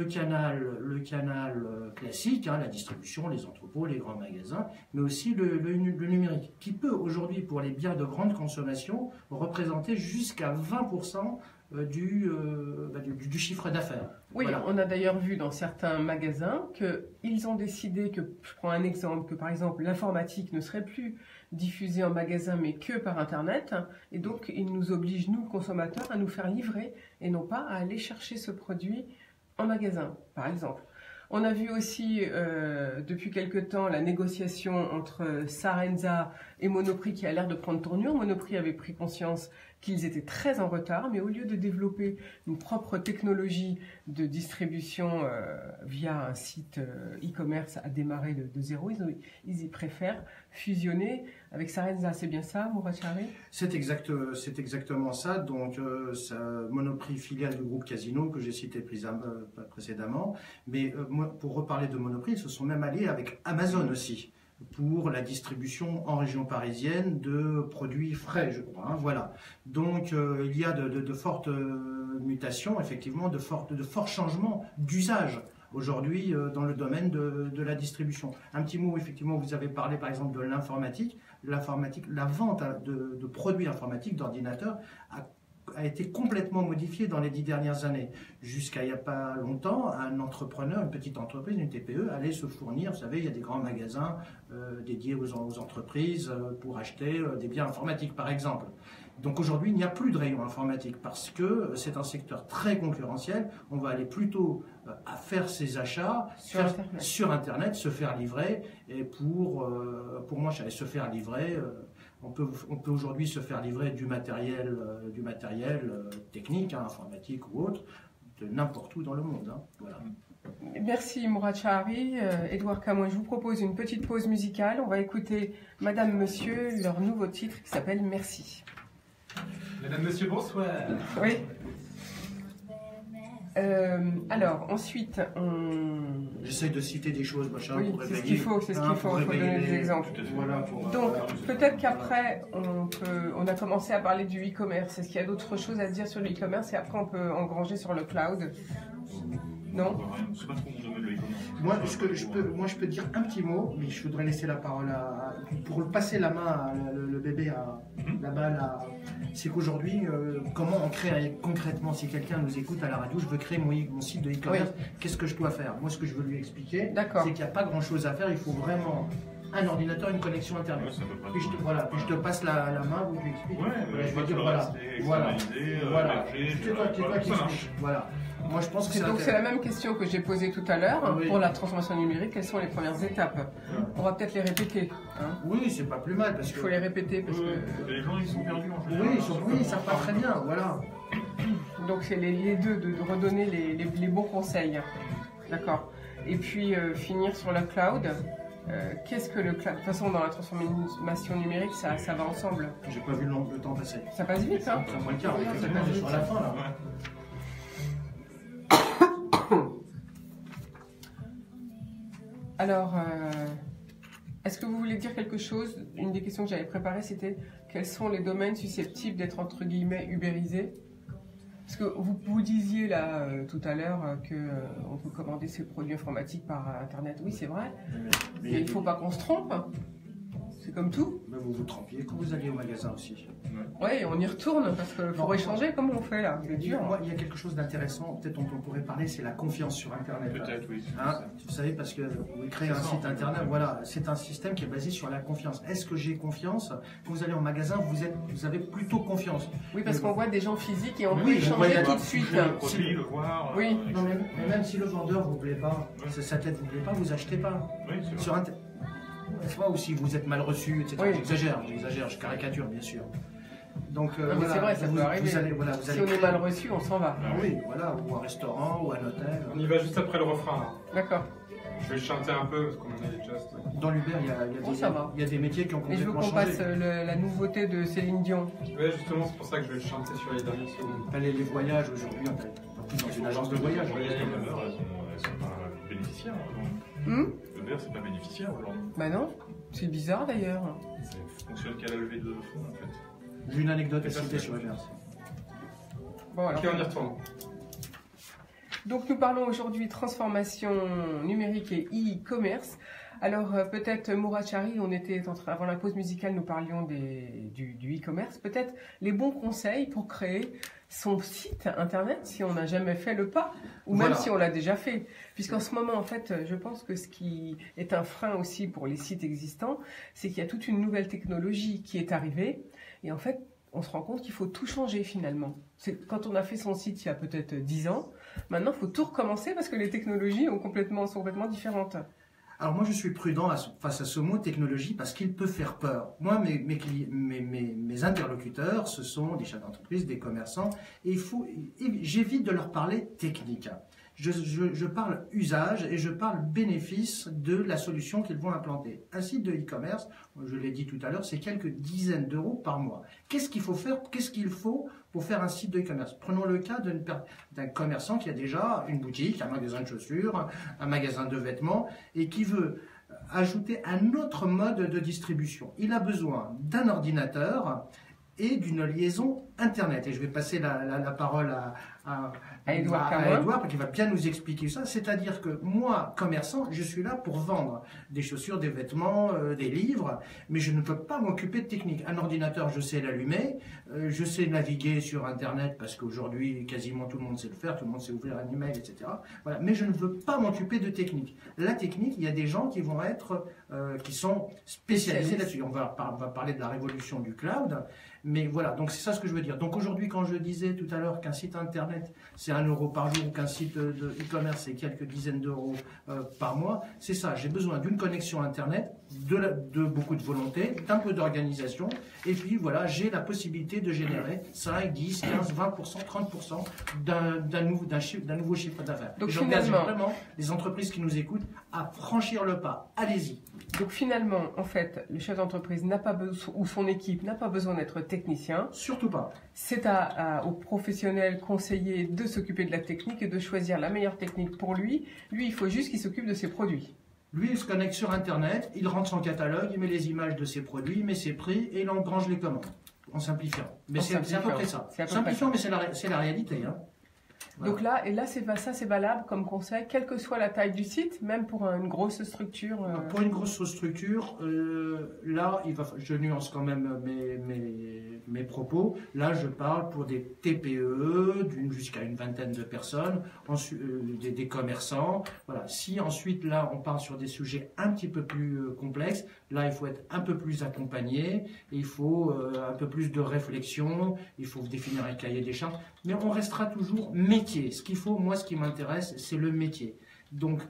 canal classique, la distribution, les entrepôts, les grands magasins, mais aussi le numérique, qui peut aujourd'hui, pour les biens de grande consommation, représenter jusqu'à 20% du chiffre d'affaires. Oui, voilà. On a d'ailleurs vu dans certains magasins qu'ils ont décidé que, je prends un exemple, que par exemple l'informatique ne serait plus diffusée en magasin mais que par Internet, et donc ils nous obligent, nous consommateurs, à nous faire livrer et non pas à aller chercher ce produit en magasin, par exemple. On a vu aussi depuis quelque temps la négociation entre Sarenza et Monoprix qui a l'air de prendre tournure. Monoprix avait pris conscience qu'ils étaient très en retard, mais au lieu de développer une propre technologie de distribution via un site e-commerce à démarrer de zéro, ils y préfèrent fusionner avec Sarenza. C'est bien ça, Mourad-Chari? C'est exactement ça. Donc, Monoprix, filiale du groupe Casino, que j'ai cité précédemment. Mais pour reparler de Monoprix, ils se sont même alliés avec Amazon aussi, pour la distribution en région parisienne de produits frais, je crois. Voilà. Donc, il y a de fortes mutations, effectivement, de forts changements d'usage aujourd'hui dans le domaine de la distribution. Un petit mot, effectivement, vous avez parlé par exemple de l'informatique. La vente de produits informatiques, d'ordinateurs, a été complètement modifiée dans les 10 dernières années. Jusqu'à il n'y a pas longtemps, un entrepreneur, une petite entreprise, une TPE, allait se fournir, vous savez, il y a des grands magasins dédiés aux entreprises pour acheter des biens informatiques, par exemple. Donc aujourd'hui, il n'y a plus de rayon informatique parce que c'est un secteur très concurrentiel. On va aller plutôt à faire ses achats sur Internet, se faire livrer. Et pour moi, se faire livrer, on peut aujourd'hui se faire livrer du matériel technique, informatique ou autre, de n'importe où dans le monde. Voilà. Merci Mourad-Chari. Édouard Camoin, je vous propose une petite pause musicale. On va écouter Madame, Monsieur, leur nouveau titre qui s'appelle Merci. Mesdames, Messieurs, bonsoir. Oui. Alors, ensuite, J'essaie de citer des choses, machin, oui, pour réveiller. C'est ce qu'il faut, il faut donner des exemples. Voilà, donc, peut-être qu'après, on a commencé à parler du e-commerce. Est-ce qu'il y a d'autres choses à dire sur le e-commerce et après on peut engranger sur le cloud? Non? C'est pas trop mon domaine, le e-commerce. Moi, je peux dire un petit mot, mais je voudrais laisser la parole pour passer la main, le bébé là-bas. C'est qu'aujourd'hui, comment on crée concrètement, si quelqu'un nous écoute à la radio, je veux créer mon site de e-commerce, qu'est-ce que je dois faire? Moi, ce que je veux lui expliquer, c'est qu'il n'y a pas grand-chose à faire, il faut vraiment un ordinateur, une connexion Internet. Ouais, puis je te passe la main, vous lui expliquez. Ouais, je vais dire voilà. C'est toi qui expliques. Voilà. Moi, je pense que c'est la même question que j'ai posée tout à l'heure pour la transformation numérique. Quelles sont les premières étapes? On va peut-être les répéter. Oui, c'est pas plus mal parce il faut les répéter parce que les gens ils sont perdus en général. Oui, ils savent pas très bien. Voilà. Donc c'est les deux de redonner les bons conseils. D'accord. Et puis finir sur le cloud. Qu'est-ce que le cloud? De toute façon, dans la transformation numérique, ça va ensemble. J'ai pas vu le temps passer. Ça passe vite, hein? Ça moins le quart. On est sur la fin là. Alors, Est-ce que vous voulez dire quelque chose? Une des questions que j'avais préparées, c'était quels sont les domaines susceptibles d'être entre guillemets ubérisés? Parce que vous disiez là tout à l'heure qu'on peut commander ses produits informatiques par Internet. Oui, c'est vrai. Mais il ne faut pas qu'on se trompe. C'est comme tout. Mais vous vous trompiez quand vous alliez au magasin aussi. Oui, on y retourne parce qu'il faut échanger. Comment on fait là? C'est dur. Moi, il y a quelque chose d'intéressant, peut-être dont on pourrait parler, c'est la confiance sur Internet. Peut-être, oui. Hein, vous savez, parce que vous créez un site Internet, voilà, c'est un système qui est basé sur la confiance. Est-ce que j'ai confiance? Quand vous allez au magasin, vous avez plutôt confiance. Oui, parce qu'on voit des gens physiques et on peut Oui, échanger tout de suite. Le produit, le voir. Oui. Non, mais même si le vendeur vous plaît pas, sa tête vous plaît pas, vous achetez pas. Oui, c'est vrai. Sur Internet. Ou si vous êtes mal reçu, etc. Oui. J'exagère, je caricature bien sûr. Donc, Non, mais c'est vrai, ça peut arriver. Vous allez Si on est mal reçu, on s'en va. Ah oui, voilà, ou un restaurant, ou un hôtel. On y va juste après le refrain. Là. D'accord. Je vais le chanter un peu parce qu'on en est just. Dans l'Uber, il y a des métiers qui ont Et je veux complètement qu'on changé. passe la nouveauté de Céline Dion. Ouais, justement, c'est pour ça que je vais le chanter sur les dernières secondes. Les voyages aujourd'hui, on est plus dans une agence de voyage. Les Uber, elles sont pas bénéficiaires aujourd'hui. Uber, c'est pas bénéficiaire aujourd'hui. Bah non, c'est bizarre d'ailleurs. Ça fonctionne qu'à la levée de fonds en fait. J'ai une anecdote à citer sur Uber. Bon, alors. Ok, on y retourne. Donc nous parlons aujourd'hui transformation numérique et e-commerce. Alors peut-être Mourad-Chari, avant la pause musicale, nous parlions du e-commerce. Peut-être les bons conseils pour créer son site internet si on n'a jamais fait le pas, ou même si on l'a déjà fait. Puisqu'en ce moment, en fait, je pense que ce qui est un frein aussi pour les sites existants, c'est qu'il y a toute une nouvelle technologie qui est arrivée. Et en fait, on se rend compte qu'il faut tout changer finalement. C'est quand on a fait son site il y a peut-être 10 ans, maintenant il faut tout recommencer parce que les technologies sont complètement différentes. Alors moi je suis prudent face à ce mot technologie parce qu'il peut faire peur. Moi mes interlocuteurs ce sont des chefs d'entreprise, des commerçants et j'évite de leur parler technique. Je parle usage et je parle bénéfice de la solution qu'ils vont implanter. Un site de e-commerce, je l'ai dit tout à l'heure, c'est quelques dizaines d'euros par mois. Qu'est-ce qu'il faut faire? Qu'est-ce qu'il faut pour faire un site de e-commerce? Prenons le cas d'un commerçant qui a déjà une boutique, un magasin de chaussures, un magasin de vêtements et qui veut ajouter un autre mode de distribution. Il a besoin d'un ordinateur et d'une liaison Internet. Et je vais passer la parole à Edouard qui va bien nous expliquer ça. C'est-à-dire que moi, commerçant, je suis là pour vendre des chaussures, des vêtements, des livres, mais je ne peux pas m'occuper de technique. Un ordinateur, je sais l'allumer, je sais naviguer sur Internet parce qu'aujourd'hui, quasiment tout le monde sait le faire, tout le monde sait ouvrir un email, etc. Voilà. Mais je ne veux pas m'occuper de technique. La technique, il y a des gens qui vont être, qui sont spécialisés là-dessus. On va parler de la révolution du cloud, mais voilà. Donc c'est ça ce que je veux dire. Donc aujourd'hui, quand je disais tout à l'heure qu'un site Internet, c'est 1 euro par jour, ou qu'un site de e-commerce, c'est quelques dizaines d'euros par mois, c'est ça. J'ai besoin d'une connexion Internet, de beaucoup de volonté, d'un peu d'organisation, et puis voilà, j'ai la possibilité de générer 5, 10, 15, 20%, 30% d'un nouveau chiffre d'affaires. Donc j'engage vraiment les entreprises qui nous écoutent à franchir le pas. Allez-y. Donc finalement, en fait, le chef d'entreprise n'a pas besoin, ou son équipe n'a pas besoin d'être technicien. Surtout pas. C'est aux professionnels conseillers de s'occuper de la technique et de choisir la meilleure technique pour lui. Lui, il faut juste qu'il s'occupe de ses produits. Lui, il se connecte sur Internet, il rentre son catalogue, il met les images de ses produits, il met ses prix et il engrange les commandes. En simplifiant. Mais c'est à peu près ça. Simplifiant, mais c'est la réalité. Hein. Voilà. Donc là, ça c'est valable comme conseil, quelle que soit la taille du site, même pour une grosse structure. Pour une grosse structure, là, je nuance quand même mes propos. Là, je parle pour des TPE, jusqu'à une vingtaine de personnes, des commerçants. Voilà. Si ensuite, là, on part sur des sujets un petit peu plus complexes, là, il faut être un peu plus accompagné, il faut un peu plus de réflexion, il faut définir un cahier des charges, mais on restera toujours métier. Ce qu'il faut, moi, ce qui m'intéresse, c'est le métier. Donc,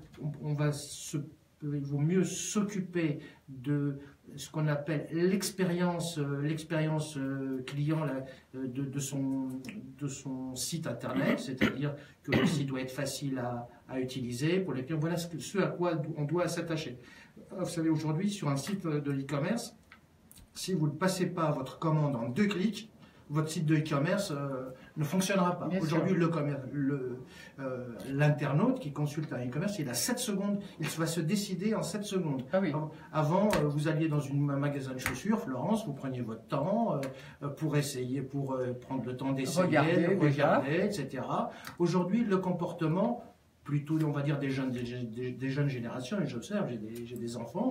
il vaut mieux s'occuper de ce qu'on appelle l'expérience client de son site internet, c'est-à-dire que le site doit être facile à utiliser pour les clients. Voilà ce à quoi on doit s'attacher. Vous savez, aujourd'hui, sur un site de e-commerce, si vous ne passez pas votre commande en 2 clics, votre site de e-commerce ne fonctionnera pas. Bien Aujourd'hui, l'internaute qui consulte un e-commerce, il a 7 secondes, il va se décider en 7 secondes. Ah oui. Avant, vous alliez dans un magasin de chaussures, Florence, vous preniez votre temps pour essayer, pour prendre le temps d'essayer, regarder, etc. Aujourd'hui, le comportement, plutôt, on va dire, des jeunes générations, et j'observe, j'ai des enfants,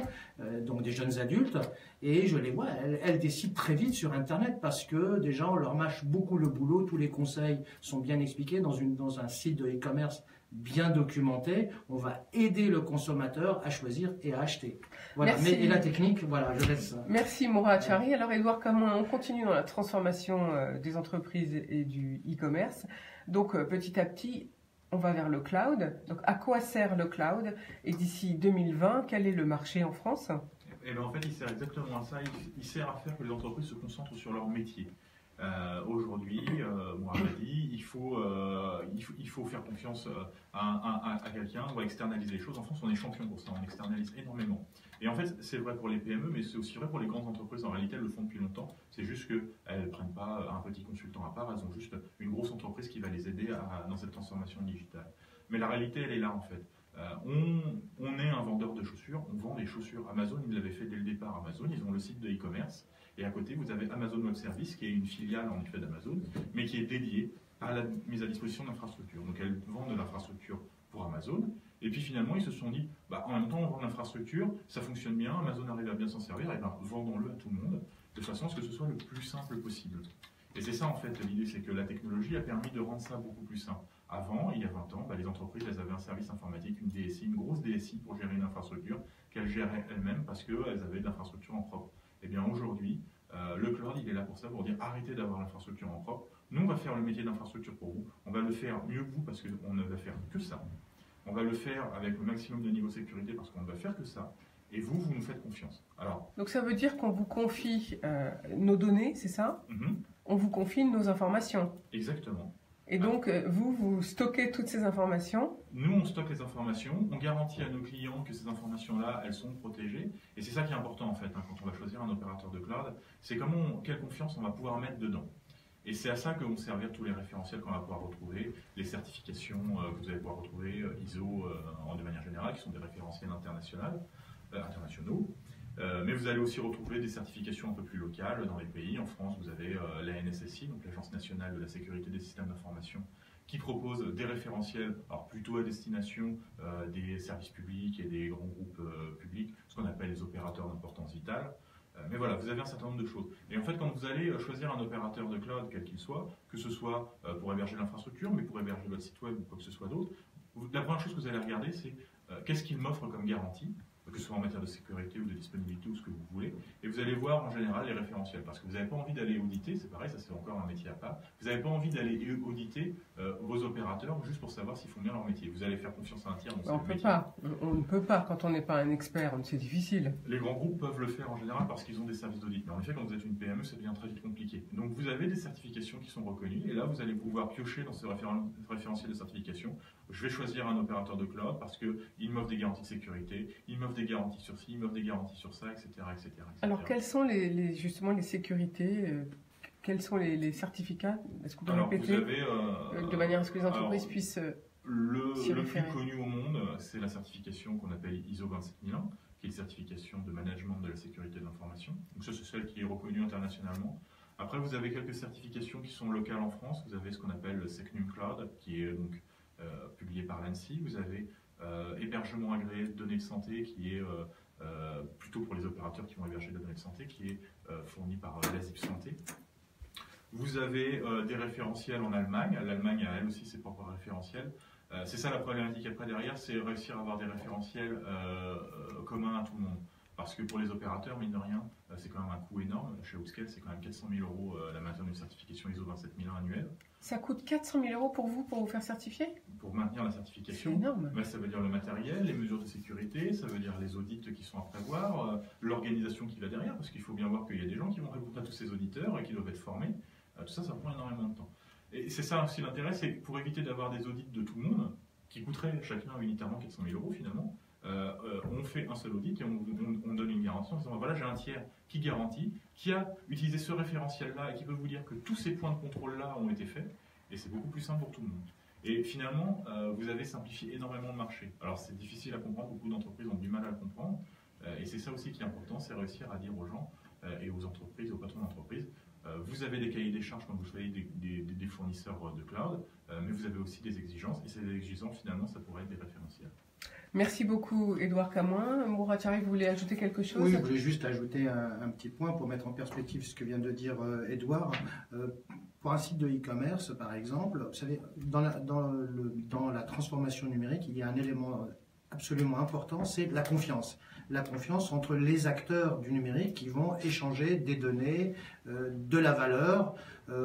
donc des jeunes adultes, et je les vois, elles décident très vite sur Internet parce que déjà, on leur mâche beaucoup le boulot, tous les conseils sont bien expliqués dans un site de e-commerce bien documenté, on va aider le consommateur à choisir et à acheter. Voilà. Et la technique, voilà, je laisse. Merci Mourad Chari. Alors Edouard, comment on continue dans la transformation des entreprises et du e-commerce? Donc petit à petit, on va vers le cloud. Donc à quoi sert le cloud? Et d'ici 2020, quel est le marché en France? Et bien en fait, il sert exactement à ça. Il sert à faire que les entreprises se concentrent sur leur métier. Aujourd'hui, moi on m'a dit, il faut faire confiance à quelqu'un, on va externaliser les choses. En France, on est champion pour ça, on externalise énormément. Et en fait, c'est vrai pour les PME, mais c'est aussi vrai pour les grandes entreprises. En réalité, elles le font depuis longtemps. C'est juste qu'elles ne prennent pas un petit consultant à part, elles ont juste une grosse entreprise qui va les aider dans cette transformation digitale. Mais la réalité, elle est là en fait. On est un vendeur de chaussures, on vend des chaussures. Amazon, ils l'avaient fait dès le départ. Amazon, ils ont le site de e-commerce. Et à côté, vous avez Amazon Web Services, qui est une filiale en effet d'Amazon, mais qui est dédiée à la mise à disposition d'infrastructures. Donc elles vendent de l'infrastructure pour Amazon. Et puis finalement, ils se sont dit, en même temps, on vend de l'infrastructure, ça fonctionne bien, Amazon arrive à bien s'en servir, et vendons-le à tout le monde, de façon à ce que ce soit le plus simple possible. Et c'est ça en fait l'idée, c'est que la technologie a permis de rendre ça beaucoup plus simple. Avant, il y a 20 ans, les entreprises elles avaient un service informatique, une DSI, une grosse DSI pour gérer une infrastructure qu'elles géraient elles-mêmes parce qu'elles avaient de l'infrastructure en propre. Et bien aujourd'hui, le cloud il est là pour ça, pour dire arrêtez d'avoir l'infrastructure en propre. Nous on va faire le métier d'infrastructure pour vous, on va le faire mieux que vous parce qu'on ne va faire que ça. On va le faire avec le maximum de niveau de sécurité parce qu'on ne va faire que ça. Et vous nous faites confiance. Alors, donc ça veut dire qu'on vous confie nos données, c'est ça? On vous confie nos informations. Exactement. Et donc, vous stockez toutes ces informations? Nous, on stocke les informations, on garantit à nos clients que ces informations-là, elles sont protégées. Et c'est ça qui est important, en fait, quand on va choisir un opérateur de cloud, c'est quelle confiance on va pouvoir mettre dedans. Et c'est à ça que vont servir tous les référentiels qu'on va pouvoir retrouver, les certifications que vous allez pouvoir retrouver, ISO de manière générale, qui sont des référentiels internationaux. Mais vous allez aussi retrouver des certifications un peu plus locales dans les pays. En France, vous avez la NSSI, donc l'Agence nationale de la sécurité des systèmes d'information, qui propose des référentiels, alors plutôt à destination des services publics et des grands groupes publics, ce qu'on appelle les opérateurs d'importance vitale. Mais voilà, vous avez un certain nombre de choses. Et en fait, quand vous allez choisir un opérateur de cloud, quel qu'il soit, que ce soit pour héberger l'infrastructure, mais pour héberger votre site web ou quoi que ce soit d'autre, la première chose que vous allez regarder, c'est qu'est-ce qu'il m'offre comme garantie, que ce soit en matière de sécurité ou de disponibilité ou ce que vous voulez, et vous allez voir en général les référentiels, parce que vous n'avez pas envie d'aller auditer, c'est pareil, ça c'est encore un métier à part, vous n'avez pas envie d'aller auditer vos opérateurs juste pour savoir s'ils font bien leur métier. Vous allez faire confiance à un tiers dans ce métier. On ne peut pas, quand on n'est pas un expert, c'est difficile. Les grands groupes peuvent le faire en général parce qu'ils ont des services d'audit, mais en effet quand vous êtes une PME, ça devient très vite compliqué. Donc vous avez des certifications qui sont reconnues, et là vous allez pouvoir piocher dans ce référentiel de certification. Je vais choisir un opérateur de cloud parce qu'il m'offre des garanties de sécurité, il m'offre des garanties sur ci, il m'offre des garanties sur ça, etc. etc. Alors, quelles sont justement les sécurités quels sont les certificats? Est-ce que vous pouvez répéter de manière à ce que les entreprises puissent le plus connu au monde, c'est la certification qu'on appelle ISO 27001, qui est une certification de management de la sécurité de l'information. Donc ça, c'est celle qui est reconnue internationalement. Après, vous avez quelques certifications qui sont locales en France. Vous avez ce qu'on appelle le Secnum Cloud, qui est donc publié par l'ANSSI. Vous avez hébergement agréé de données de santé, qui est plutôt pour les opérateurs qui vont héberger des données de santé, qui est fourni par l'ASIP Santé. Vous avez des référentiels en Allemagne. L'Allemagne a elle aussi ses propres référentiels. C'est ça la problématique après derrière, c'est réussir à avoir des référentiels communs à tout le monde. Parce que pour les opérateurs, mine de rien, c'est quand même un coût énorme. Chez Outscale, c'est quand même 400 000 € la maintenance d'une certification ISO 27001 annuelle. Ça coûte 400 000 € pour vous faire certifier? Pour maintenir la certification. C'est énorme. Ben, ça veut dire le matériel, les mesures de sécurité, ça veut dire les audits qui sont à prévoir, l'organisation qui va derrière, parce qu'il faut bien voir qu'il y a des gens qui vont répondre à tous ces auditeurs et qui doivent être formés. Tout ça, ça prend énormément de temps. Et c'est ça aussi l'intérêt, c'est pour éviter d'avoir des audits de tout le monde, qui coûteraient chacun unitairement 400 000 € finalement, on fait un seul audit et on donne une garantie en disant voilà, j'ai un tiers qui garantit, qui a utilisé ce référentiel-là et qui peut vous dire que tous ces points de contrôle-là ont été faits, et c'est beaucoup plus simple pour tout le monde. Et finalement, vous avez simplifié énormément le marché. Alors c'est difficile à comprendre, beaucoup d'entreprises ont du mal à le comprendre, et c'est ça aussi qui est important, c'est réussir à dire aux gens et aux entreprises, aux patrons d'entreprise, vous avez des cahiers des charges quand vous choisissez des fournisseurs de cloud, mais vous avez aussi des exigences, et ces exigences, finalement, ça pourrait être des référentiels. Merci beaucoup, Édouard Camoin. Mourad Charif, vous voulez ajouter quelque chose? Oui, je voulais juste ajouter un petit point pour mettre en perspective ce que vient de dire Édouard. Pour un site de e-commerce, par exemple, vous savez, dans la transformation numérique, il y a un élément absolument important, c'est la confiance. La confiance entre les acteurs du numérique qui vont échanger des données, de la valeur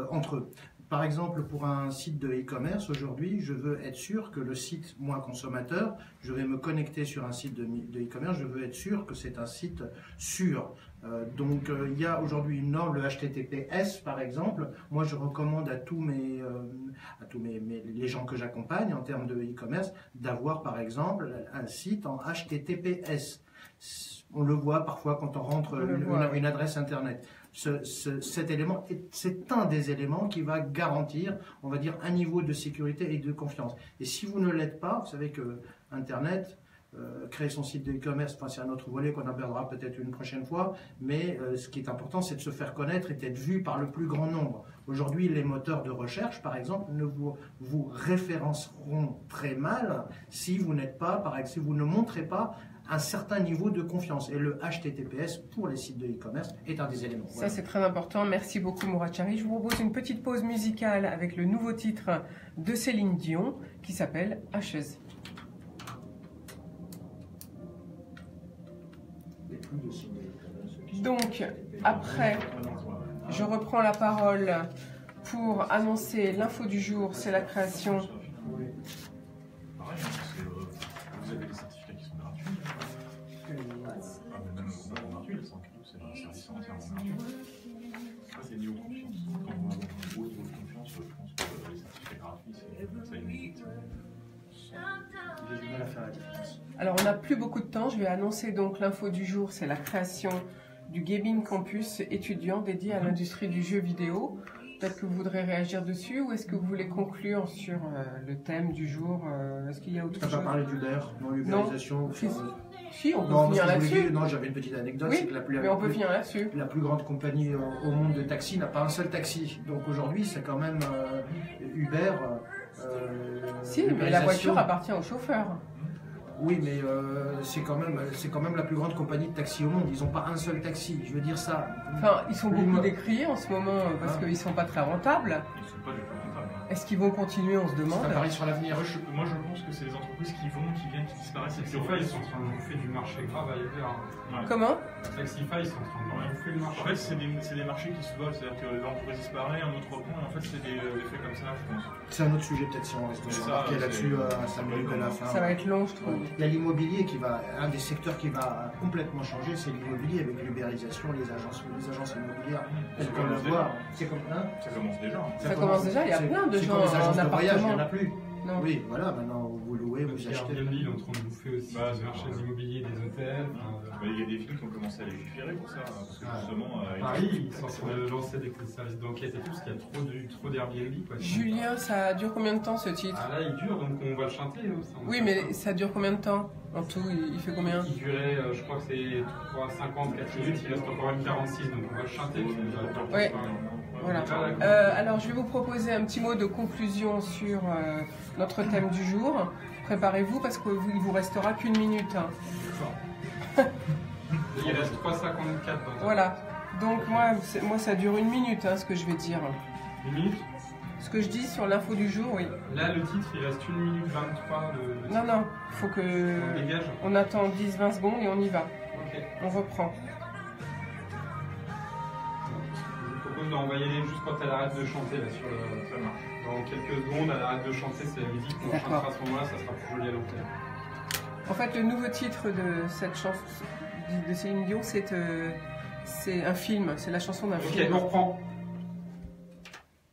entre eux. Par exemple, pour un site de e-commerce, aujourd'hui, je veux être sûr que le site, moi consommateur, je vais me connecter sur un site de e-commerce, je veux être sûr que c'est un site sûr. Donc, il y a aujourd'hui une norme, le HTTPS par exemple. Moi, je recommande à tous les gens que j'accompagne en termes de e-commerce d'avoir par exemple un site en HTTPS. On le voit parfois quand on rentre une adresse internet. Cet élément, c'est un des éléments qui va garantir, on va dire, un niveau de sécurité et de confiance. Et si vous ne l'êtes pas, vous savez que Internet, créer son site de e-commerce, enfin, c'est un autre volet qu'on abordera peut-être une prochaine fois, mais ce qui est important, c'est de se faire connaître et d'être vu par le plus grand nombre. Aujourd'hui, les moteurs de recherche, par exemple, ne vous référenceront très mal si vous n'êtes pas, par exemple, si vous ne montrez pas un certain niveau de confiance. Et le HTTPS pour les sites de e-commerce est un des éléments. Ça, c'est très important. Merci beaucoup, Mourad Charif. Je vous propose une petite pause musicale avec le nouveau titre de Céline Dion qui s'appelle Ashes. Donc, après, je reprends la parole pour annoncer l'info du jour. C'est la création. Pareil, vous avez des certificats qui sont gratuits. Même gratuit, le Sanctuary, c'est un service entièrement gratuit. Ça, c'est lié aux confiances. Quand vous avez un gros niveau de confiance, je pense que les certificats gratuits, ça limite. J'ai du mal à faire la différence. Alors, on n'a plus beaucoup de temps. Je vais annoncer donc l'info du jour. C'est la création du Gaming Campus étudiant dédié à l'industrie du jeu vidéo. Peut-être que vous voudrez réagir dessus ou est-ce que vous voulez conclure sur le thème du jour? Est-ce qu'il y a autre chose? Tu vas parler d'Uber, non l'ubérisation. Si, on peut finir là-dessus. Non, j'avais une petite anecdote. Oui, mais on peut finir là-dessus. La plus grande compagnie au monde de taxi n'a pas un seul taxi. Donc aujourd'hui, c'est quand même Uber. Si, mais la voiture appartient au chauffeur. Oui, mais c'est quand même la plus grande compagnie de taxi au monde. Ils n'ont pas un seul taxi. Je veux dire ça. Enfin, ils sont beaucoup décriés en ce moment parce qu'ils ne sont pas très rentables. Ils ne sont pas du tout rentables. Est-ce qu'ils vont continuer? On se demande. C'est un pari sur l'avenir. Moi, je pense que c'est les entreprises qui viennent, qui disparaissent. Taxify, ils sont en train de bouffer du marché grave à Uber. Ouais. Comment? Taxify, ils sont en train de bouffer le marché. En fait, c'est des marchés qui se volent, c'est-à-dire que l'entreprise disparaît, un autre reprend, et en fait, c'est des faits comme ça, je pense. C'est un autre sujet, peut-être, si on reste embarqué là-dessus à 5 minutes à la fin. Ça va être long, je trouve. Il y a l'immobilier un des secteurs qui va complètement changer, c'est l'immobilier avec l'ubérisation, les agences immobilières. Elles qu'on le voit. C'est comme ça. Ça commence déjà. Ça commence déjà, il y a plein de gens les agences en de voyage, il n'y en appartement. a plus. Non. Oui, voilà, maintenant vous louez, vous achetez. Airbnb, ils sont en train de bouffer aussi le marché des immobiliers, des hôtels. Il y a des films qui ont commencé à légiférer pour ça, parce que justement. Paris, ils sont en train de lancer des services d'enquête et tout, parce qu'il y a trop d'Airbnb. Julien, ça dure combien de temps ce titre? Ah là, il dure, donc on va le chanter. Oui, mais ça dure combien de temps? En tout, il fait combien? Il durait, je crois que c'est 3,50, 4 minutes, il reste encore une 46, donc on va le chanter. Ouais. Voilà. Alors, je vais vous proposer un petit mot de conclusion sur notre thème du jour. Préparez-vous parce qu'il vous restera qu'une minute. Il reste 3,54. Voilà. Donc moi, ça dure une minute, ce que je vais dire. Une minute? Ce que je dis sur l'info du jour, oui. Là, le titre, il reste 1 minute 23. Non, il faut que... On dégage. On attend 10-20 secondes et on y va. Ok. On reprend. On va y aller juste quand elle arrête de chanter là, sur le... Ça marche. Dans quelques secondes, elle arrête de chanter, c'est la musique. On chantera à ce moment-là, ça sera plus joli à l'antenne. En fait, le nouveau titre de cette chanson de Céline Dion, c'est un film. C'est la chanson d'un film. Ok, on reprend.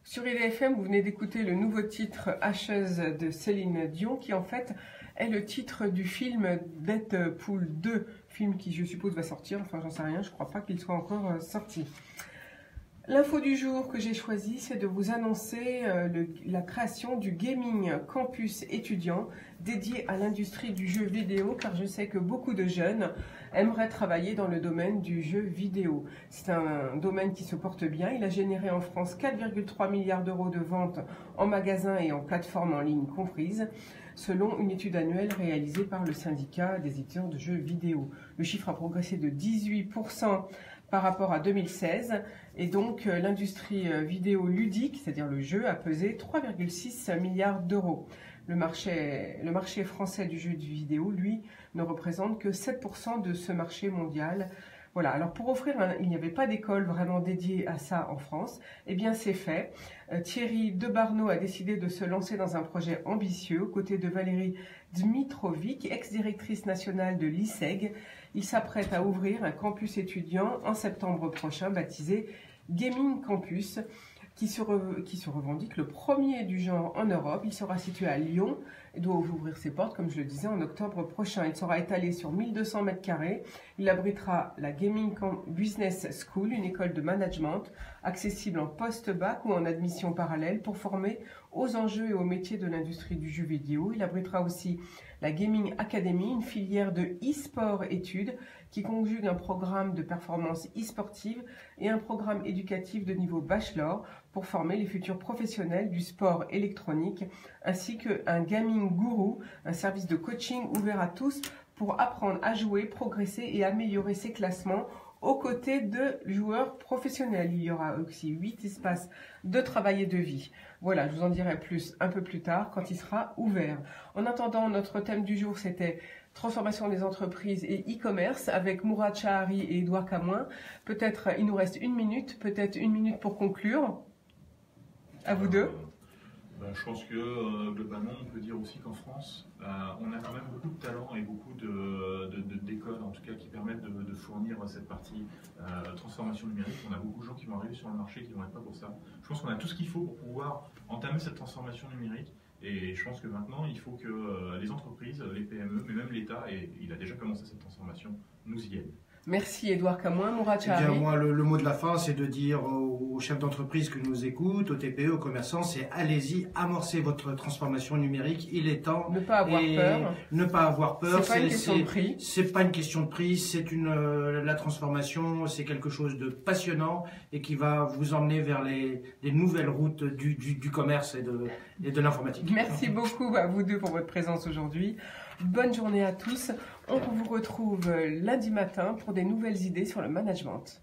Sur IDFM, vous venez d'écouter le nouveau titre Ashes de Céline Dion, qui en fait est le titre du film Deadpool 2, film qui je suppose va sortir, enfin j'en sais rien, je crois pas qu'il soit encore sorti. L'info du jour que j'ai choisi, c'est de vous annoncer la création du Gaming Campus étudiant dédié à l'industrie du jeu vidéo, car je sais que beaucoup de jeunes aimeraient travailler dans le domaine du jeu vidéo. C'est un domaine qui se porte bien. Il a généré en France 4,3 milliards d'euros de ventes en magasins et en plateformes en ligne comprises, selon une étude annuelle réalisée par le syndicat des éditeurs de jeux vidéo. Le chiffre a progressé de 18% par rapport à 2016, et donc l'industrie vidéo ludique, c'est-à-dire le jeu, a pesé 3,6 milliards d'euros. Le marché français du jeu vidéo, lui, ne représente que 7% de ce marché mondial. Voilà, alors pour offrir, il n'y avait pas d'école vraiment dédiée à ça en France, eh bien c'est fait. Thierry Debarneau a décidé de se lancer dans un projet ambitieux aux côtés de Valérie Dmitrovic, ex-directrice nationale de l'ISEG. Il s'apprête à ouvrir un campus étudiant en septembre prochain, baptisé Gaming Campus, qui se revendique le premier du genre en Europe. Il sera situé à Lyon et doit ouvrir ses portes, comme je le disais, en octobre prochain. Il sera étalé sur 1200 mètres carrés. Il abritera la Gaming Business School, une école de management accessible en post-bac ou en admission parallèle pour former aux enjeux et aux métiers de l'industrie du jeu vidéo. Il abritera aussi la Gaming Academy, une filière de e-sport études qui conjugue un programme de performance e-sportive et un programme éducatif de niveau bachelor pour former les futurs professionnels du sport électronique, ainsi qu'un Gaming Guru, un service de coaching ouvert à tous pour apprendre à jouer, progresser et améliorer ses classements aux côtés de joueurs professionnels. Il y aura aussi 8 espaces de travail et de vie. Voilà, je vous en dirai plus un peu plus tard quand il sera ouvert. En attendant, notre thème du jour, c'était transformation des entreprises et e-commerce avec Mourad Chahari et Édouard Camoin. Peut-être il nous reste peut-être une minute pour conclure. À vous deux. Je pense que globalement, on peut dire aussi qu'en France, on a quand même beaucoup de talents et beaucoup d'écoles, en tout cas, qui permettent de fournir cette partie transformation numérique. On a beaucoup de gens qui vont arriver sur le marché qui vont être pas pour ça. Je pense qu'on a tout ce qu'il faut pour pouvoir entamer cette transformation numérique. Et je pense que maintenant, il faut que les entreprises, les PME, mais même l'État, et il a déjà commencé cette transformation, nous y aident. Merci Édouard Camoin. Mourad Chahari. Eh bien, moi, le mot de la fin, c'est de dire aux chefs d'entreprise qui nous écoutent, aux TPE, aux commerçants, c'est allez-y, amorcez votre transformation numérique. Il est temps. Ne pas avoir peur. Ne pas avoir peur. C'est pas une question de prix. C'est pas une question de prix. C'est la transformation. C'est quelque chose de passionnant et qui va vous emmener vers les nouvelles routes du commerce et de l'informatique. Merci beaucoup à vous deux pour votre présence aujourd'hui. Bonne journée à tous. On vous retrouve lundi matin pour des nouvelles idées sur le management.